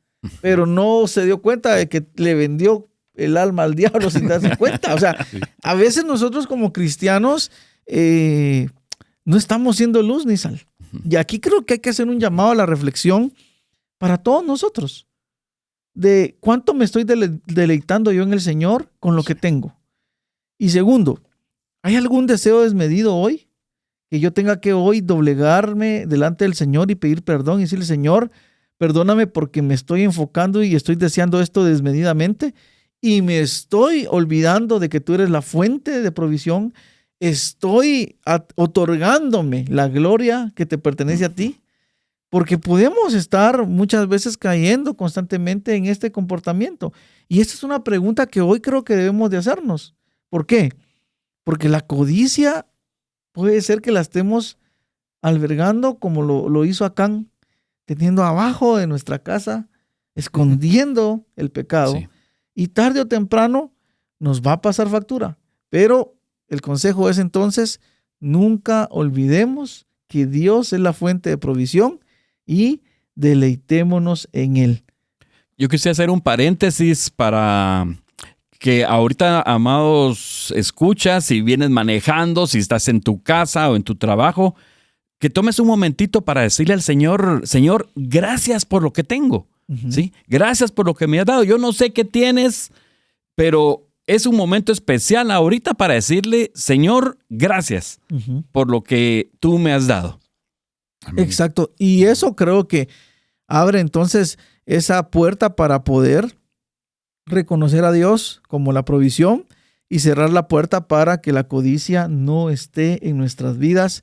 pero no se dio cuenta de que le vendió el alma al diablo sin darse cuenta. O sea, a veces nosotros como cristianos no estamos siendo luz ni sal. Y aquí creo que hay que hacer un llamado a la reflexión para todos nosotros de cuánto me estoy deleitando yo en el Señor con lo que tengo. Y segundo, ¿hay algún deseo desmedido hoy? Que yo tenga que hoy doblegarme delante del Señor y pedir perdón y decirle, Señor, perdóname porque me estoy enfocando y estoy deseando esto desmedidamente y me estoy olvidando de que tú eres la fuente de provisión. Estoy otorgándome la gloria que te pertenece a ti, porque podemos estar muchas veces cayendo constantemente en este comportamiento. Y esta es una pregunta que hoy creo que debemos de hacernos. ¿Por qué? Porque la codicia puede ser que la estemos albergando como lo hizo Acán, teniendo abajo de nuestra casa, escondiendo el pecado. Sí. Y tarde o temprano nos va a pasar factura. Pero el consejo es entonces, nunca olvidemos que Dios es la fuente de provisión y deleitémonos en Él. Yo quisiera hacer un paréntesis para que ahorita, amados, escuchas, si vienes manejando, si estás en tu casa o en tu trabajo, que tomes un momentito para decirle al Señor, Señor, gracias por lo que tengo, ¿sí? Gracias por lo que me has dado. Yo no sé qué tienes, pero es un momento especial ahorita para decirle, Señor, gracias por lo que tú me has dado. Amén. Exacto. Y eso creo que abre entonces esa puerta para poder reconocer a Dios como la provisión y cerrar la puerta para que la codicia no esté en nuestras vidas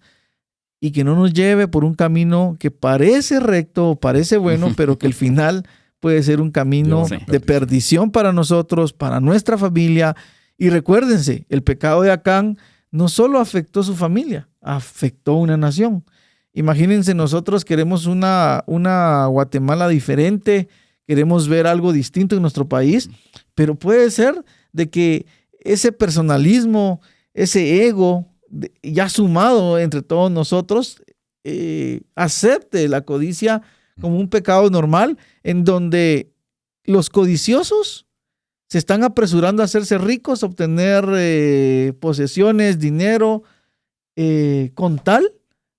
y que no nos lleve por un camino que parece recto, parece bueno, pero que al final puede ser un camino de perdición para nosotros, para nuestra familia. Y recuérdense, el pecado de Acán no solo afectó su familia, afectó una nación. Imagínense, nosotros queremos una Guatemala diferente, queremos ver algo distinto en nuestro país, pero puede ser de que ese personalismo, ese ego, ya sumado entre todos nosotros, acepte la codicia como un pecado normal, en donde los codiciosos se están apresurando a hacerse ricos, a obtener posesiones, dinero, con tal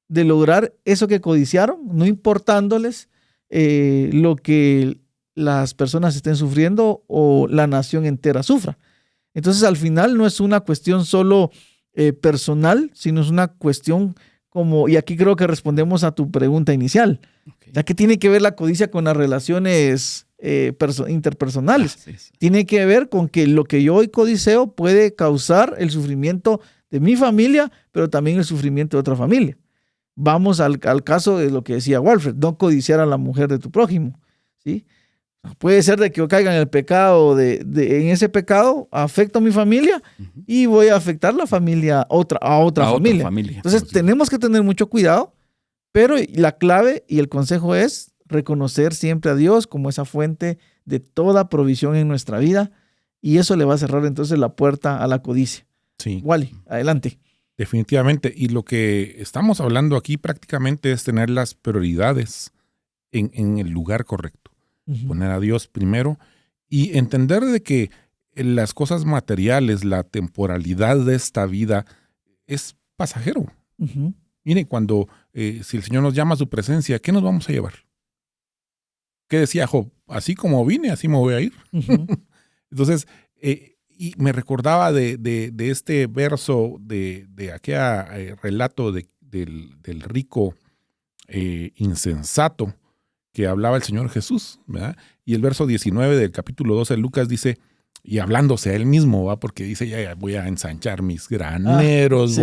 de lograr eso que codiciaron, no importándoles lo que las personas estén sufriendo o la nación entera sufra. Entonces, al final no es una cuestión solo personal, sino es una cuestión como, y aquí creo que respondemos a tu pregunta inicial, ya que tiene que ver la codicia con las relaciones interpersonales. Tiene que ver con que lo que yo hoy codiceo puede causar el sufrimiento de mi familia, pero también el sufrimiento de otra familia. vamos al caso de lo que decía Walfred, no codiciar a la mujer de tu prójimo, ¿sí? Puede ser de que yo caiga en el pecado, en ese pecado afecto a mi familia y voy a afectar la familia a otra familia. Entonces tenemos que tener mucho cuidado, pero la clave y el consejo es reconocer siempre a Dios como esa fuente de toda provisión en nuestra vida, y eso le va a cerrar entonces la puerta a la codicia. Sí. Wally, adelante. Definitivamente. Y lo que estamos hablando aquí prácticamente es tener las prioridades en el lugar correcto. Poner a Dios primero y entender de que las cosas materiales, la temporalidad de esta vida es pasajero. Miren, cuando si el Señor nos llama a su presencia, ¿qué nos vamos a llevar? ¿Qué decía Job? Así como vine, así me voy a ir. Entonces, y me recordaba de este verso, de aquel relato del rico insensato que hablaba el Señor Jesús, ¿verdad? Y el verso 19 del capítulo 12 de Lucas dice, y hablándose a él mismo, ¿va? Porque dice, ya voy a ensanchar mis graneros,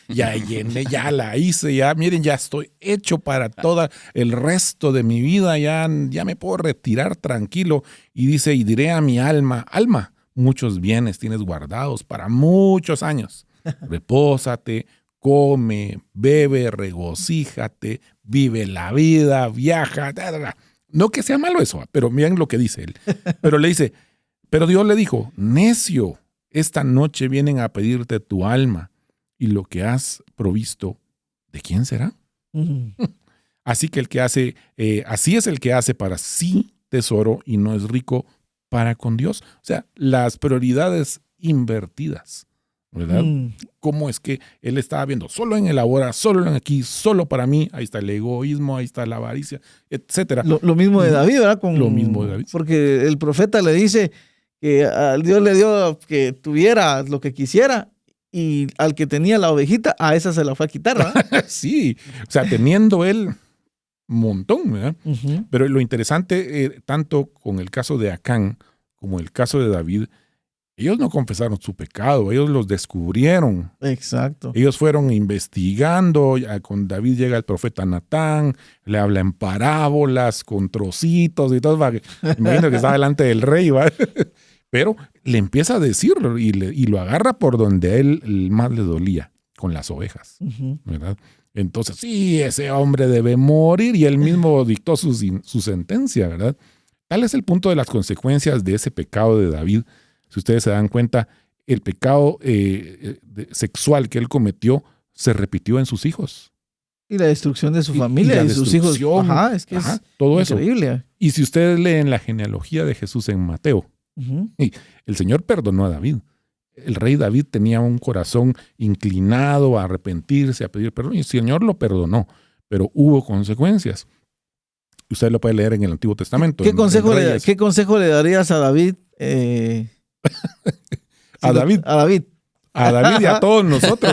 ya la hice, ya, miren, ya estoy hecho para todo el resto de mi vida, ya me puedo retirar tranquilo. Y dice, y diré a mi alma, muchos bienes tienes guardados para muchos años. Repósate, come, bebe, regocíjate, vive la vida, viaja. No que sea malo eso, pero miren lo que dice él. Pero le dice, pero Dios le dijo, necio, esta noche vienen a pedirte tu alma y lo que has provisto, ¿de quién será? Así que así es el que hace para sí tesoro y no es rico para con Dios. O sea, las prioridades invertidas, ¿verdad? ¿Cómo es que él estaba viendo solo en el ahora, solo en aquí, solo para mí? Ahí está el egoísmo, ahí está la avaricia, etcétera. Lo mismo de David, ¿verdad? Lo mismo de David. Porque el profeta le dice que a Dios le dio que tuviera lo que quisiera y al que tenía la ovejita, a esa se la fue a quitar, ¿verdad? Sí, o sea, teniendo él un montón, ¿verdad? Pero lo interesante, tanto con el caso de Acán como el caso de David, ellos no confesaron su pecado, ellos los descubrieron. Exacto. Ellos fueron investigando, con David llega el profeta Natán, le habla en parábolas, con trocitos y todo. Imagino que está delante del rey, ¿va? Pero le empieza a decirlo y lo agarra por donde a él más le dolía, con las ovejas, ¿verdad? Entonces, sí, ese hombre debe morir, y él mismo dictó su sentencia, ¿verdad? Tal es el punto de las consecuencias de ese pecado de David. Si ustedes se dan cuenta, el pecado sexual que él cometió se repitió en sus hijos. Y la destrucción de su familia y sus hijos. Ajá, es que es todo increíble. Eso. Y si ustedes leen la genealogía de Jesús en Mateo, el Señor perdonó a David. El rey David tenía un corazón inclinado a arrepentirse, a pedir perdón, y el Señor lo perdonó, pero hubo consecuencias. Usted lo puede leer en el Antiguo Testamento. ¿Qué consejo le darías a David? A David y a todos nosotros.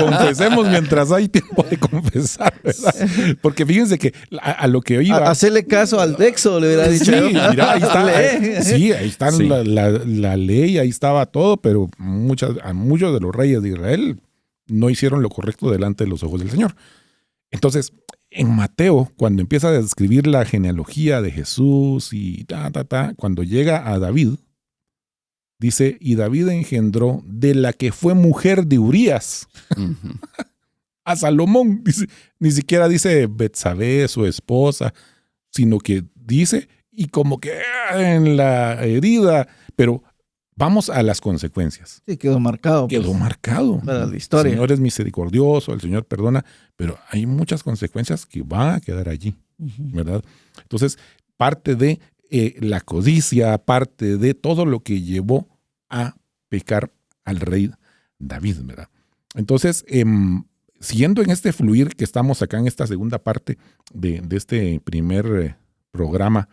Confesemos mientras hay tiempo de confesar, ¿verdad? Porque fíjense que a lo que iba... Hacerle caso al Éxodo, le hubiera dicho. Sí, mira, ahí está. Ahí está la ley, ahí estaba todo, pero muchos de los reyes de Israel no hicieron lo correcto delante de los ojos del Señor. Entonces, en Mateo, cuando empieza a describir la genealogía de Jesús y cuando llega a David, dice, y David engendró de la que fue mujer de Urías a Salomón. Dice, ni siquiera dice Betsabé, su esposa, sino que dice, y como que en la herida, pero vamos a las consecuencias. Sí, quedó marcado. Quedó marcado. Para la historia. El Señor es misericordioso, el Señor perdona, pero hay muchas consecuencias que van a quedar allí, ¿verdad? Entonces, parte de la codicia, parte de todo lo que llevó a pecar al rey David, ¿verdad? Entonces, siguiendo en este fluir que estamos acá en esta segunda parte de este primer programa,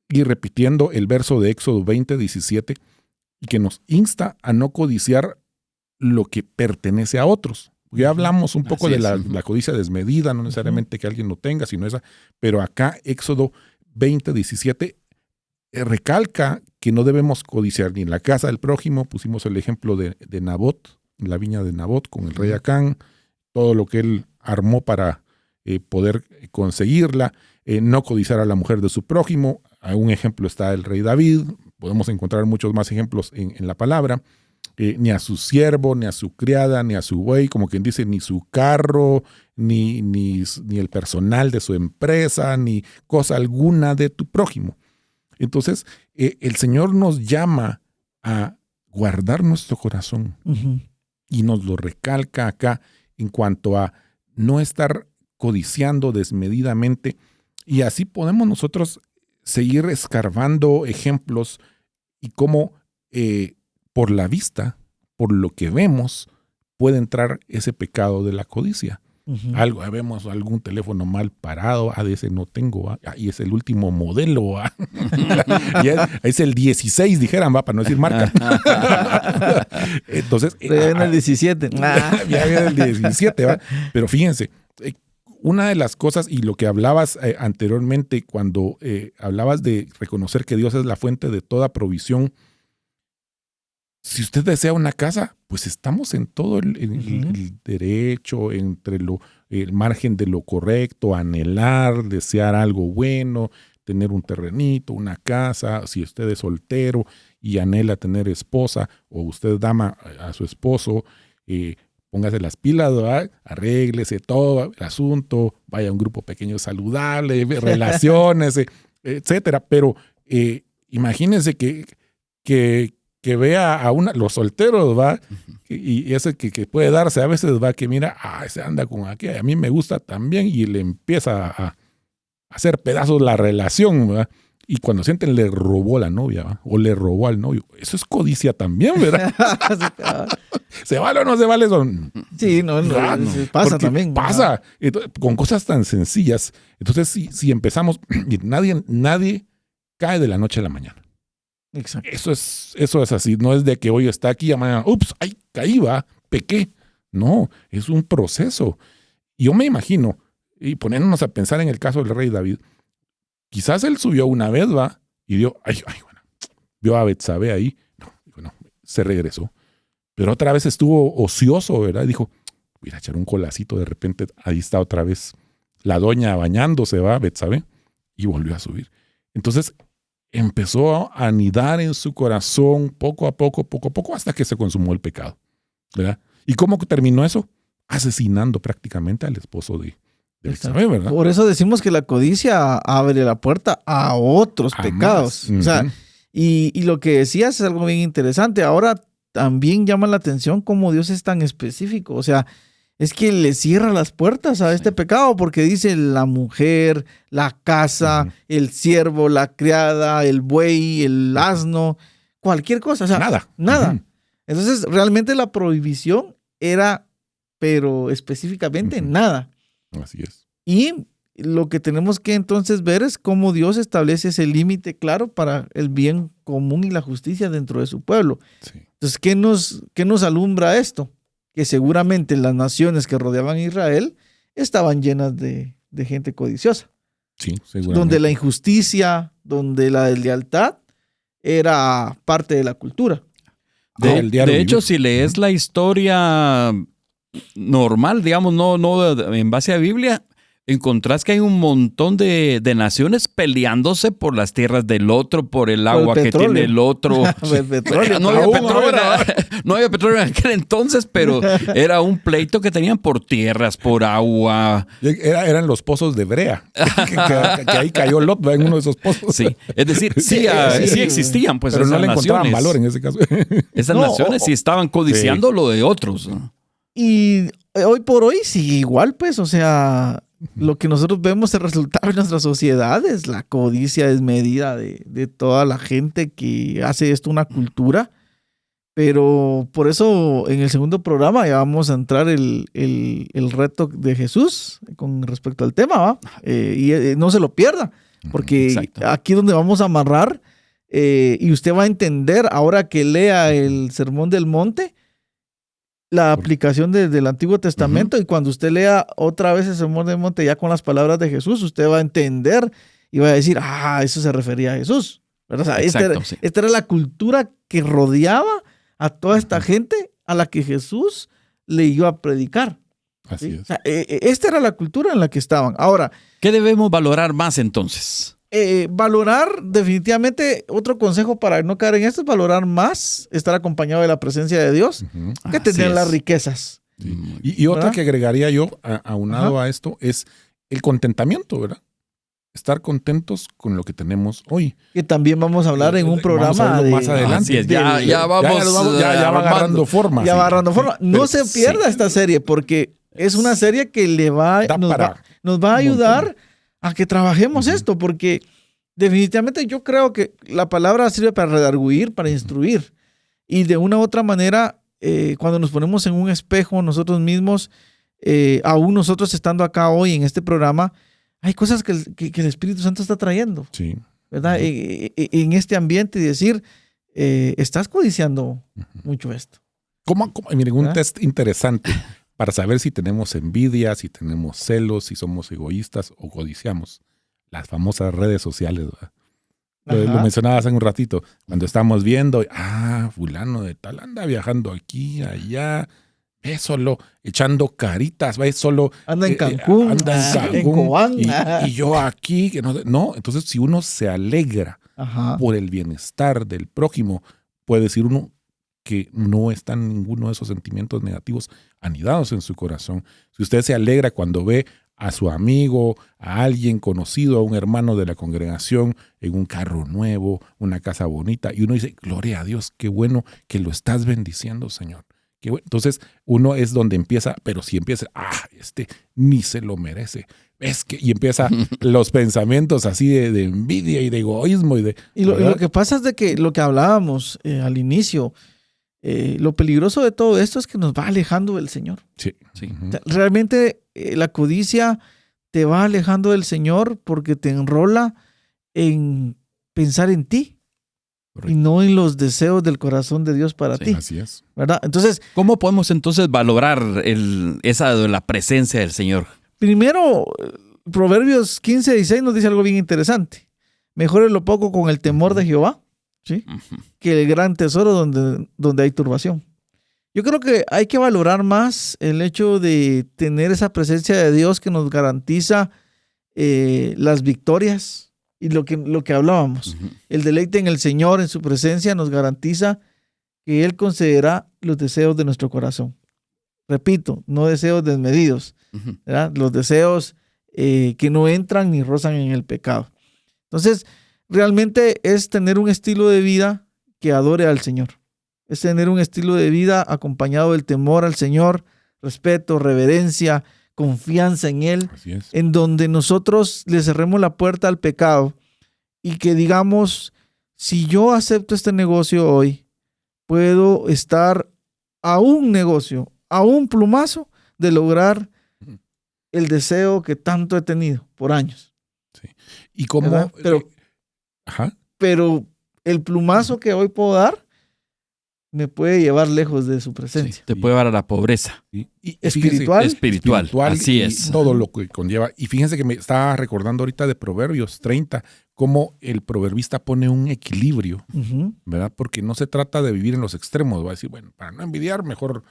y repitiendo el verso de Éxodo 20:17, y que nos insta a no codiciar lo que pertenece a otros. Ya hablamos un poco de la codicia desmedida, no necesariamente que alguien lo tenga, sino esa, pero acá Éxodo 20:17 recalca que no debemos codiciar ni en la casa del prójimo. Pusimos el ejemplo de Nabot, la viña de Nabot con el rey Acán, todo lo que él armó para poder conseguirla. No codiciar a la mujer de su prójimo. Un ejemplo está el rey David. Podemos encontrar muchos más ejemplos en la palabra. Ni a su siervo, ni a su criada, ni a su buey, como quien dice, ni su carro, ni el personal de su empresa, ni cosa alguna de tu prójimo. Entonces, el Señor nos llama a guardar nuestro corazón. Ujú. Y nos lo recalca acá en cuanto a no estar codiciando desmedidamente. Y así podemos nosotros seguir escarbando ejemplos y cómo por la vista, por lo que vemos, puede entrar ese pecado de la codicia. Ujú. Vemos algún teléfono mal parado, de ese no tengo, y es el último modelo, y es el 16, dijeran, para no decir marca. Entonces, Pero ya viene el 17. ya viene el 17, ¿va? Pero fíjense, una de las cosas, y lo que hablabas anteriormente, cuando hablabas de reconocer que Dios es la fuente de toda provisión, si usted desea una casa, pues estamos en todo el derecho, entre el margen de lo correcto, anhelar, desear algo bueno, tener un terrenito, una casa. Si usted es soltero y anhela tener esposa, o usted dama a su esposo, póngase las pilas, ¿verdad? Arréglese todo el asunto, vaya a un grupo pequeño saludable, relaciónese, etcétera. Pero imagínense que vea a los solteros, ¿va? Y ese que puede darse a veces, va, que mira, se anda con aquella, a mí me gusta también, y le empieza a hacer pedazos la relación, ¿va? Y cuando sienten le robó la novia, ¿va? O le robó al novio. Eso es codicia también, ¿verdad? ¿Se vale o no se vale eso? Sí, no, pasa Porque también. pasa. Entonces, con cosas tan sencillas. Entonces, si empezamos, nadie cae de la noche a la mañana. Exacto. Eso es así. No es de que hoy está aquí y mañana, ups, ay, caí, va, pequé. No, es un proceso. Y yo me imagino, y poniéndonos a pensar en el caso del rey David, quizás él subió una vez, va, y vio a Betsabé ahí. No, se regresó. Pero otra vez estuvo ocioso, ¿verdad? Dijo, voy a echar un colacito. De repente, ahí está otra vez la doña bañándose, va, Betsabé, y volvió a subir. Entonces, empezó a anidar en su corazón poco a poco, hasta que se consumó el pecado, ¿verdad? ¿Y cómo terminó eso? Asesinando prácticamente al esposo de Betsabé, ¿verdad? Por eso decimos que la codicia abre la puerta a otros pecados. Más. O sea, y lo que decías es algo bien interesante. Ahora también llama la atención cómo Dios es tan específico. O sea, es que le cierra las puertas a este pecado, porque dice la mujer, la casa, el siervo, la criada, el buey, el asno, cualquier cosa. O sea, nada. Entonces, realmente la prohibición era, pero específicamente nada. Así es. Y lo que tenemos que entonces ver es cómo Dios establece ese límite claro para el bien común y la justicia dentro de su pueblo. Sí. Entonces, ¿qué nos alumbra esto? Que seguramente las naciones que rodeaban a Israel estaban llenas de gente codiciosa. Sí, seguramente. Donde la injusticia, donde la deslealtad era parte de la cultura. De hecho, si lees la historia normal, digamos, no en base a Biblia, encontrás que hay un montón de naciones peleándose por las tierras del otro, por el agua que tiene el otro. El petróleo. No había petróleo en aquel entonces, pero era un pleito que tenían por tierras, por agua. Eran los pozos de brea, que ahí cayó Lot en uno de esos pozos. Sí, es decir, sí existían, pues, pero esas no le encontraban naciones. valor en ese caso. Esas naciones sí estaban codiciando lo de otros. Y hoy por hoy sigue igual, pues, o sea, lo que nosotros vemos el resultado en nuestra sociedad es la codicia desmedida de toda la gente que hace esto una cultura. Pero por eso en el segundo programa ya vamos a entrar el reto de Jesús con respecto al tema, ¿va? Y no se lo pierda, porque aquí donde vamos a amarrar y usted va a entender ahora que lea el Sermón del Monte, la aplicación del Antiguo Testamento, y cuando usted lea otra vez el Sermón del Monte ya con las palabras de Jesús, usted va a entender y va a decir, eso se refería a Jesús, ¿verdad? O sea, esta era la cultura que rodeaba a toda esta gente a la que Jesús le iba a predicar. Así ¿sí? es. O sea, esta era la cultura en la que estaban. Ahora, ¿Qué debemos valorar más entonces? valorar definitivamente, otro consejo para no caer en esto es valorar más estar acompañado de la presencia de Dios Ujú. que Así tener es. las riquezas. Sí. Y otra ¿verdad? que agregaría yo, aunado a esto, es el contentamiento, ¿verdad? Estar contentos con lo que tenemos hoy. Que también vamos a hablar en un Vamos a programa verlo de, más adelante. Así es, ya vamos, ya va agarrando forma. ya sí. va agarrando forma. Sí, No pero se pierda esta serie porque es una serie que Da para nos va a un ayudar montón. a que trabajemos esto, porque definitivamente yo creo que la palabra sirve para redarguir, para instruir. Y de una u otra manera, cuando nos ponemos en un espejo nosotros mismos, aún nosotros estando acá hoy en este programa, hay cosas que el Espíritu Santo está trayendo, Sí. ¿verdad? En este ambiente y decir, estás codiciando mucho esto. Miren, un ¿Ah? test interesante para saber si tenemos envidia, si tenemos celos, si somos egoístas o codiciamos. Las famosas redes sociales, ¿verdad? Lo Ajá. mencionaba hace un ratito, cuando estamos viendo, fulano de tal anda viajando aquí, allá, ve solo echando caritas, ve solo Anda en Cancún, anda en en Cancún, Cobán. y yo aquí, que no, entonces si uno se alegra Ajá. por el bienestar del prójimo, puede decir uno que no están ninguno de esos sentimientos negativos anidados en su corazón. Si usted se alegra cuando ve a su amigo, a alguien conocido, a un hermano de la congregación en un carro nuevo, una casa bonita, y uno dice, gloria a Dios, qué bueno que lo estás bendiciendo, Señor. Qué bueno. Entonces uno es donde empieza, pero si empieza, ni se lo merece. Y empieza los pensamientos así de envidia y de egoísmo. Y lo que pasa es de que lo que hablábamos al inicio, lo peligroso de todo esto es que nos va alejando del Señor. Sí. Sí. Ujú. O sea, realmente la codicia te va alejando del Señor porque te enrola en pensar en ti y no en los deseos del corazón de Dios para Sí. ti, Así es. ¿verdad? Entonces, ¿Cómo podemos entonces valorar esa de la presencia del Señor? primero, Proverbios 15:16 nos dice algo bien interesante. Mejor es lo poco con el temor de Jehová, ¿sí? Que el gran tesoro donde hay turbación. Yo creo que hay que valorar más el hecho de tener esa presencia de Dios que nos garantiza las victorias y lo que hablábamos. El deleite en el Señor, en su presencia, nos garantiza que Él concederá los deseos de nuestro corazón. Repito, no deseos desmedidos, ¿verdad? Los deseos que no entran ni rozan en el pecado. Entonces, realmente es tener un estilo de vida que adore al Señor. Es tener un estilo de vida acompañado del temor al Señor, respeto, reverencia, confianza en Él, Así es. en donde nosotros le cerremos la puerta al pecado y que digamos, si yo acepto este negocio hoy, puedo estar a un negocio, a un plumazo de lograr el deseo que tanto he tenido por años. Y como... ¿Verdad? Pero el plumazo que hoy puedo dar me puede llevar lejos de su presencia. Sí, te puede llevar a la pobreza. Y Espiritual. Espiritual. Así y es. todo lo que conlleva. Y fíjense que me estaba recordando ahorita de Proverbios 30, cómo el proverbista pone un equilibrio, Ujú. ¿verdad? Porque no se trata de vivir en los extremos. Va a decir, bueno, para no envidiar, mejor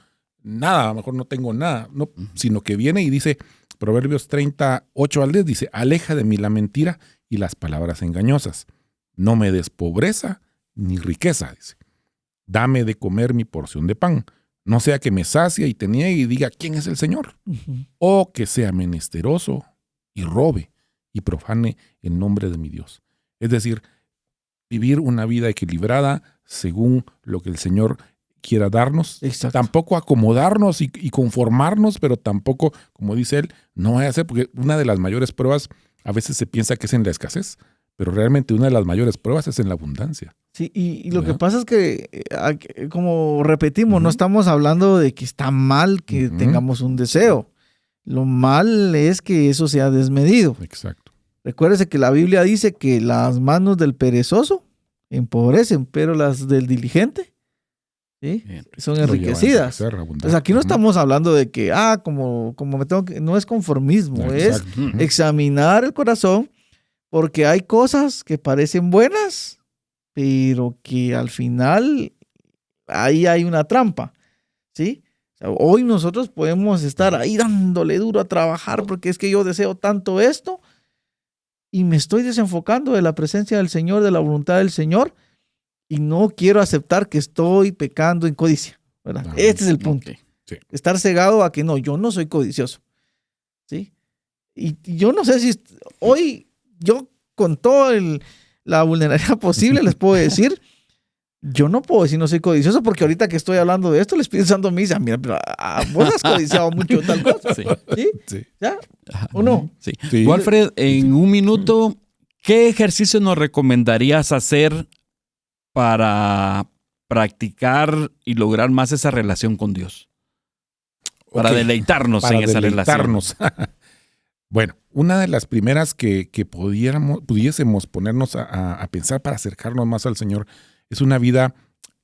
nada, mejor no tengo nada. No, sino que viene y dice, Proverbios 38 al 10, dice, aleja de mí la mentira y las palabras engañosas. No me des pobreza ni riqueza, dice. Dame de comer mi porción de pan. No sea que me sacie y te niegue y diga, ¿quién es el Señor? Ujú. O que sea menesteroso y robe y profane el nombre de mi Dios. Es decir, vivir una vida equilibrada según lo que el Señor quiera darnos. Exacto. Tampoco acomodarnos y conformarnos, pero tampoco, como dice él, no vaya a ser, porque una de las mayores pruebas a veces se piensa que es en la escasez, pero realmente una de las mayores pruebas es en la abundancia. Sí, y lo que ¿verdad? pasa es que, como repetimos, no Ujú. estamos hablando de que está mal que Ujú. tengamos un deseo. Lo mal es que eso sea desmedido. Exacto. Recuérdese que la Biblia dice que las manos del perezoso empobrecen, pero las del diligente, ¿sí?, Bien. son Lo lleva a enriquecidas. enriquecer, abundar. Entonces aquí no Ujú. estamos hablando de que, como me tengo que, no es conformismo, es Exacto. Ujú. examinar el corazón, porque hay cosas que parecen buenas, pero que al final ahí hay una trampa, ¿sí? O Hoy nosotros podemos estar ahí dándole duro a trabajar porque es que yo deseo tanto esto y me estoy desenfocando de la presencia del Señor, de la voluntad del Señor, y no quiero aceptar que estoy pecando en codicia, ¿verdad? Este es el punto. Sí. Estar cegado a que no, yo no soy codicioso. ¿Sí? Y yo no sé si hoy yo con toda la vulnerabilidad posible les puedo decir, yo no puedo decir no soy codicioso porque ahorita que estoy hablando de esto, el Espíritu Santo me dice, mira, pero vos has codiciado mucho tal cosa. Sí. ¿Sí? Sí. ¿Ya? ¿O no? Sí. Sí. Walfred, en un minuto, ¿qué ejercicio nos recomendarías hacer para practicar y lograr más esa relación con Dios? Para Ok, deleitarnos para en esa deleitarnos. Bueno, una de las primeras que pudiésemos ponernos a pensar para acercarnos más al Señor es una vida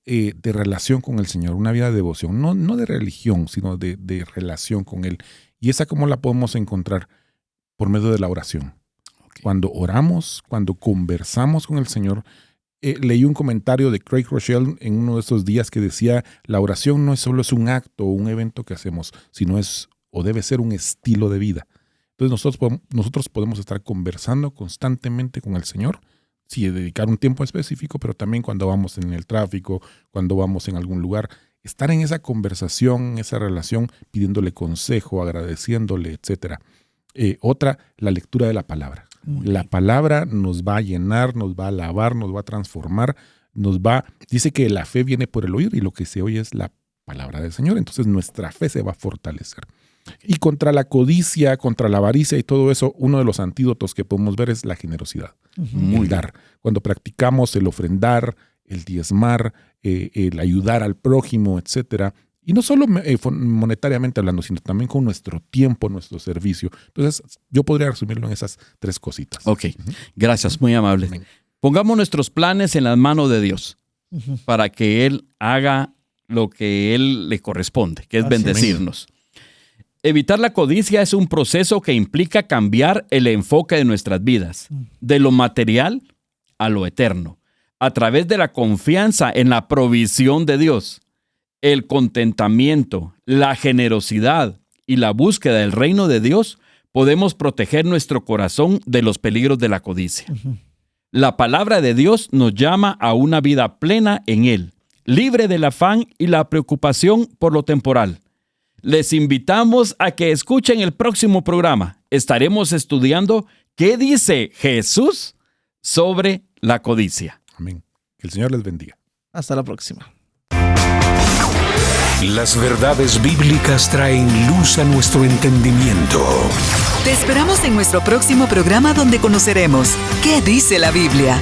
de relación con el Señor, una vida de devoción, no de religión, sino de relación con Él. ¿Y esa cómo la podemos encontrar? Por medio de la oración. Okay. Cuando oramos, cuando conversamos con el Señor. Leí un comentario de Craig Rochelle en uno de esos días que decía, la oración no es solo un acto o un evento que hacemos, sino es o debe ser un estilo de vida. Entonces nosotros podemos estar conversando constantemente con el Señor, sí, dedicar un tiempo específico, pero también cuando vamos en el tráfico, cuando vamos en algún lugar, estar en esa conversación, en esa relación, pidiéndole consejo, agradeciéndole, etc. Otra, la lectura de la palabra. La palabra nos va a llenar, nos va a lavar, nos va a transformar, dice que la fe viene por el oír y lo que se oye es la palabra del Señor. Entonces nuestra fe se va a fortalecer. Y contra la codicia, contra la avaricia y todo eso, uno de los antídotos que podemos ver es la generosidad. El dar. Cuando practicamos el ofrendar, el diezmar, el ayudar al prójimo, etcétera. Y no solo monetariamente hablando, sino también con nuestro tiempo, nuestro servicio. Entonces, yo podría resumirlo en esas tres cositas. Ok, gracias, muy amable. Amén. Pongamos nuestros planes en las manos de Dios para que Él haga lo que Él le corresponde, que es Así bendecirnos. Evitar la codicia es un proceso que implica cambiar el enfoque de nuestras vidas, de lo material a lo eterno, a través de la confianza en la provisión de Dios. El contentamiento, la generosidad y la búsqueda del reino de Dios, podemos proteger nuestro corazón de los peligros de la codicia. La palabra de Dios nos llama a una vida plena en Él, libre del afán y la preocupación por lo temporal. Les invitamos a que escuchen el próximo programa. Estaremos estudiando qué dice Jesús sobre la codicia. Amén. Que el Señor les bendiga. Hasta la próxima. Las verdades bíblicas traen luz a nuestro entendimiento. Te esperamos en nuestro próximo programa donde conoceremos qué dice la Biblia.